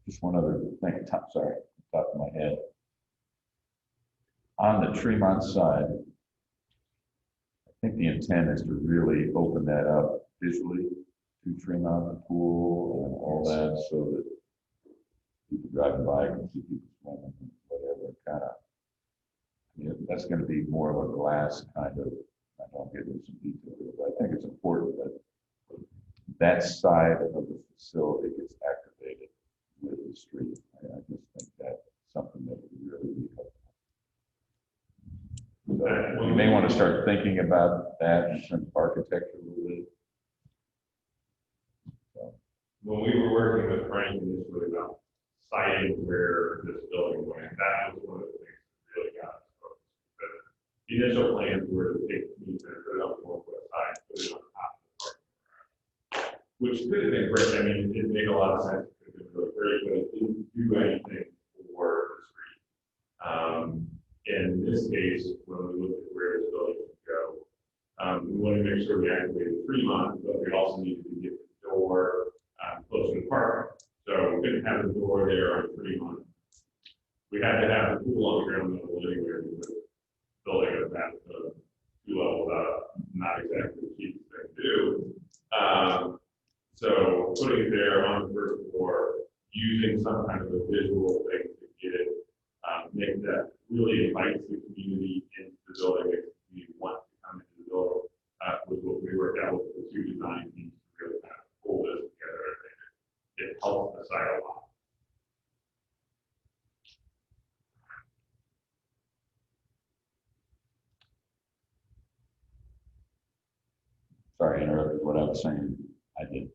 Just one other thing, sorry, top of my head. On the Tremont side, I think the intent is to really open that up visually to Tremont, the pool and all that, so that people driving by can see people swimming, and whatever, kind of. That's going to be more of a glass kind of, I don't get into some detail here, but I think it's important that that side of the facility gets activated with the street. I just think that's something that would really be helpful. So you may want to start thinking about that in terms of architecture a little bit. So, When we were working with Frank initially about siting where this building went, that was one of the things that really got us focused. Because the initial plans were to take, put it up 4 foot high, put it on top of the parking garage, which could have been great. I mean, it made a lot of sense. It could have been really great, but it didn't do anything for the street. In this case, when we looked at where this building would go, we wanted to make sure we activated Fremont, but we also needed to get the door close to the park. So we couldn't have the door there on Fremont. We had to have the pool on the ground level anywhere because building it at 2 levels up, not exactly the cheapest thing to do. So putting it there on the first floor, using some kind of a visual thing to get it, make that really invites the community into the building, if you want to come into the building, was what we worked out with the 2 design teams to really kind of pull this together. It helps the site a lot. sorry, I interrupted what I was saying. I did.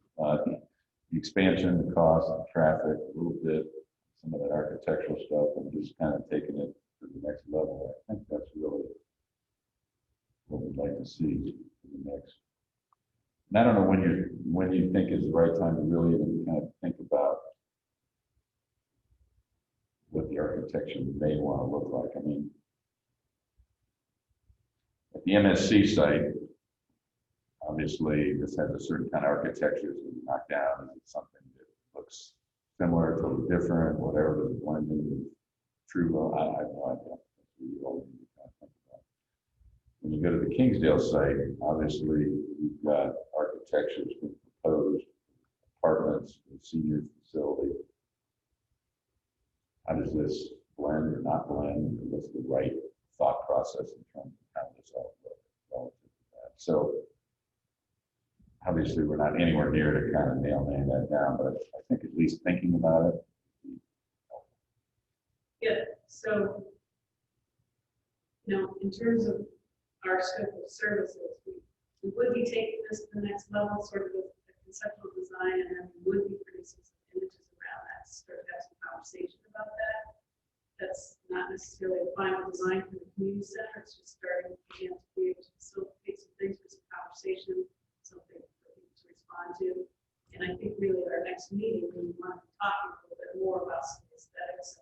The expansion, the cost, the traffic, a little bit, some of that architectural stuff, and just kind of taking it to the next level. I think that's really what we'd like to see for the next. And I don't know when you think is the right time to really even kind of think about what the architecture may want to look like. I mean, at the MSC site, obviously this has a certain kind of architecture that we knock down. Is it something that looks similar, totally different, whatever, is blending with true? I have no idea. That's what you all need to kind of think about. When you go to the Kingsdale site, obviously you've got architecture that's been proposed, apartments, senior facility. How does this blend or not blend? What's the right thought process in terms of how this all looks relative to that? So obviously we're not anywhere near to kind of nail that down, but I think at least thinking about it. Yeah, so, in terms of our scope of services, we would be taking this to the next level, sort of with the conceptual design, and then we would be producing some images around that, to start to have some conversation about that. That's not necessarily a final design for the community center, it's just starting again to be able to facilitate some things for some conversation, something for people to respond to. And I think really at our next meeting, we want to be talking a little bit more about some aesthetics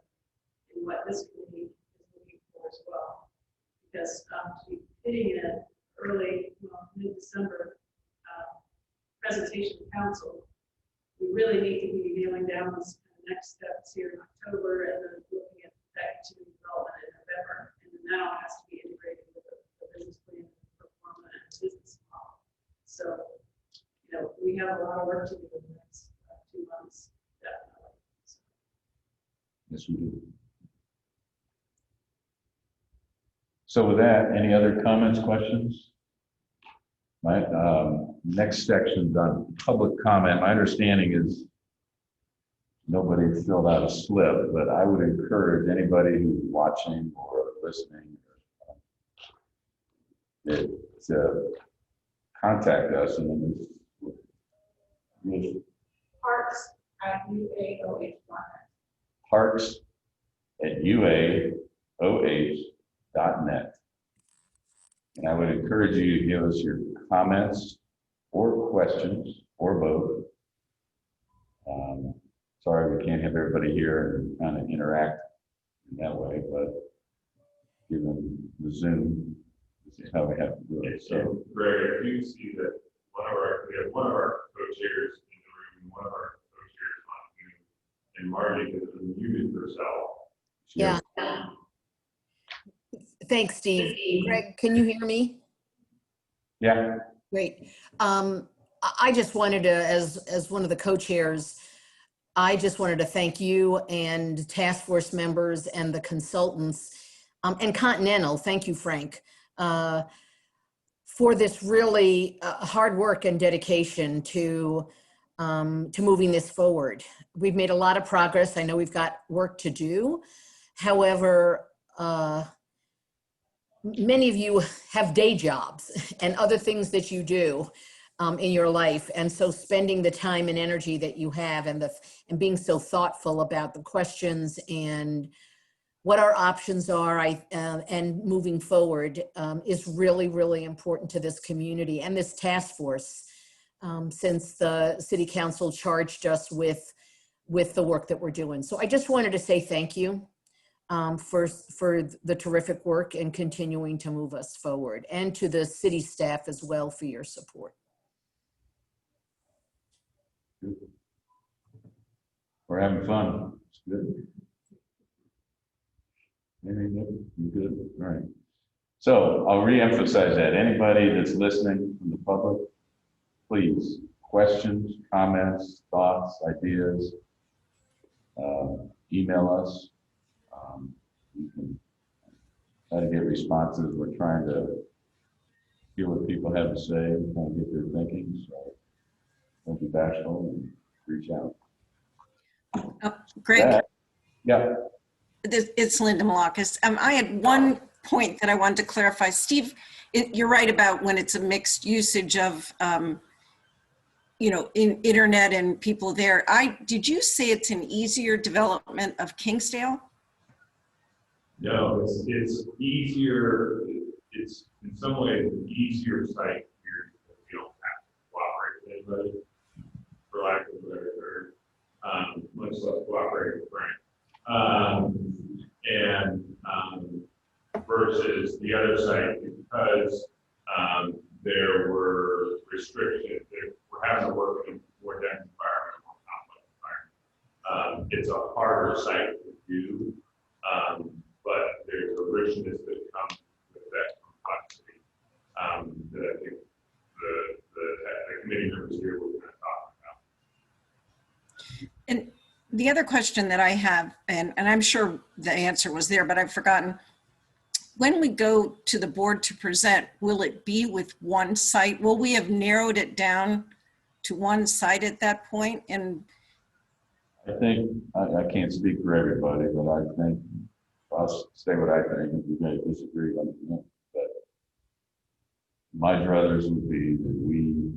and what this committee is looking for as well. Because to be hitting an early, mid-December presentation to council, we really need to be nailing down this next steps here in October, and then looking at that continuing development in November. And then that all has to be integrated with the business plan, performance, and business model. So, we have a lot of work to do in the next 2 months, definitely. So. Yes, we do. So with that, any other comments, questions? My next section on public comment. My understanding is nobody filled out a slip, but I would encourage anybody who's watching or listening to contact us, and then parks@uaoh.net. And I would encourage you to give us your comments or questions or both. Sorry we can't have everybody here and kind of interact in that way, but given the Zoom, this is how we have to do it. So, Greg, I do see that we have one of our co-chairs in the room, one of our co-chairs on Zoom, and Margie has unmuted herself. yeah. Thanks, Steve. Greg, can you hear me? Yeah, Great. I just wanted to, as one of the co-chairs, I just wanted to thank you and task force members and the consultants and Continental. Thank you, Frank, for this really hard work and dedication to moving this forward. We've made a lot of progress. I know we've got work to do. However, many of you have day jobs and other things that you do in your life. And so spending the time and energy that you have and being so thoughtful about the questions and what our options are and moving forward is really, really important to this community and this task force since the City Council charged us with the work that we're doing. So I just wanted to say thank you for the terrific work and continuing to move us forward, and to the city staff as well for your support. we're having fun. It's good. Maybe you good. All right. So I'll reemphasize that. Anybody that's listening from the public, please, questions, comments, thoughts, ideas, email us. You can try to get responses. We're trying to hear what people have to say, trying to get their thinking. So don't be bashful and reach out. Greg, Yeah. it's Linda Malakis. I had one point that I wanted to clarify. Steve, you're right about when it's a mixed usage of, in internet and people there. Did you say it's an easier development of Kingsdale? No, it's easier, it's in some ways an easier site here because you don't have to cooperate with anybody, for lack of a better word, much less cooperate with Frank. Versus the other site, because there were restrictions, we're having to work in a more dense environment, more complex environment. It's a harder site to do. But there's a richness that comes with that complexity that I think the committee members here were going to talk about. And the other question that I have, and I'm sure the answer was there, but I've forgotten. When we go to the board to present, will it be with one site? Will we have narrowed it down to one site at that point? And I think, I can't speak for everybody, but I think, I'll say what I think, if you may disagree, let me know. But my druthers would be that we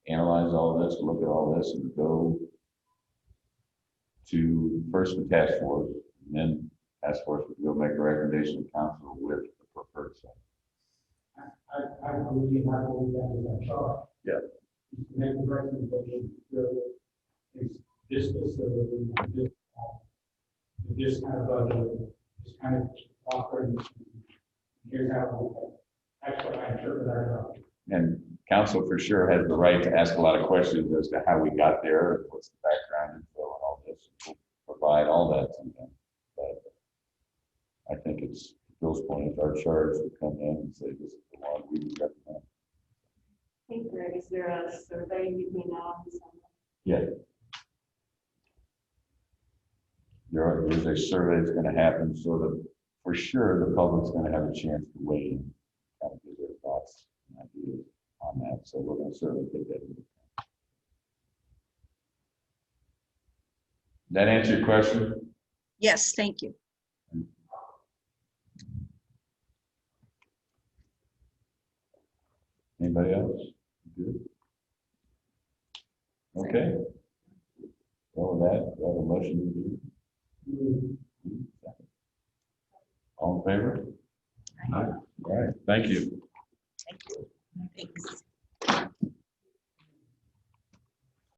analyze all this, look at all this, and go to first the task force, and then task force would go make a recommendation to council with the preferred site. I believe that is our charge. Yeah. Make the recommendation, it's this facility, this kind of budget, this kind of operating. Here's how that's what I interpret our. And council for sure has the right to ask a lot of questions as to how we got there, and what's the background info and all this. We'll provide all that to them. But I think it's Bill's point, it's our charge to come in and say this is the one we would recommend. I think, Greg, is there a survey between now and December? Yeah. There's a survey that's going to happen so that for sure the public's going to have a chance to weigh in, kind of give their thoughts and ideas on that. So we're going to certainly take that into account. That answer your question? yes, thank you. Anybody else? Good. Okay. Well, with that, we have a motion to do. All in favor? All right. Thank you.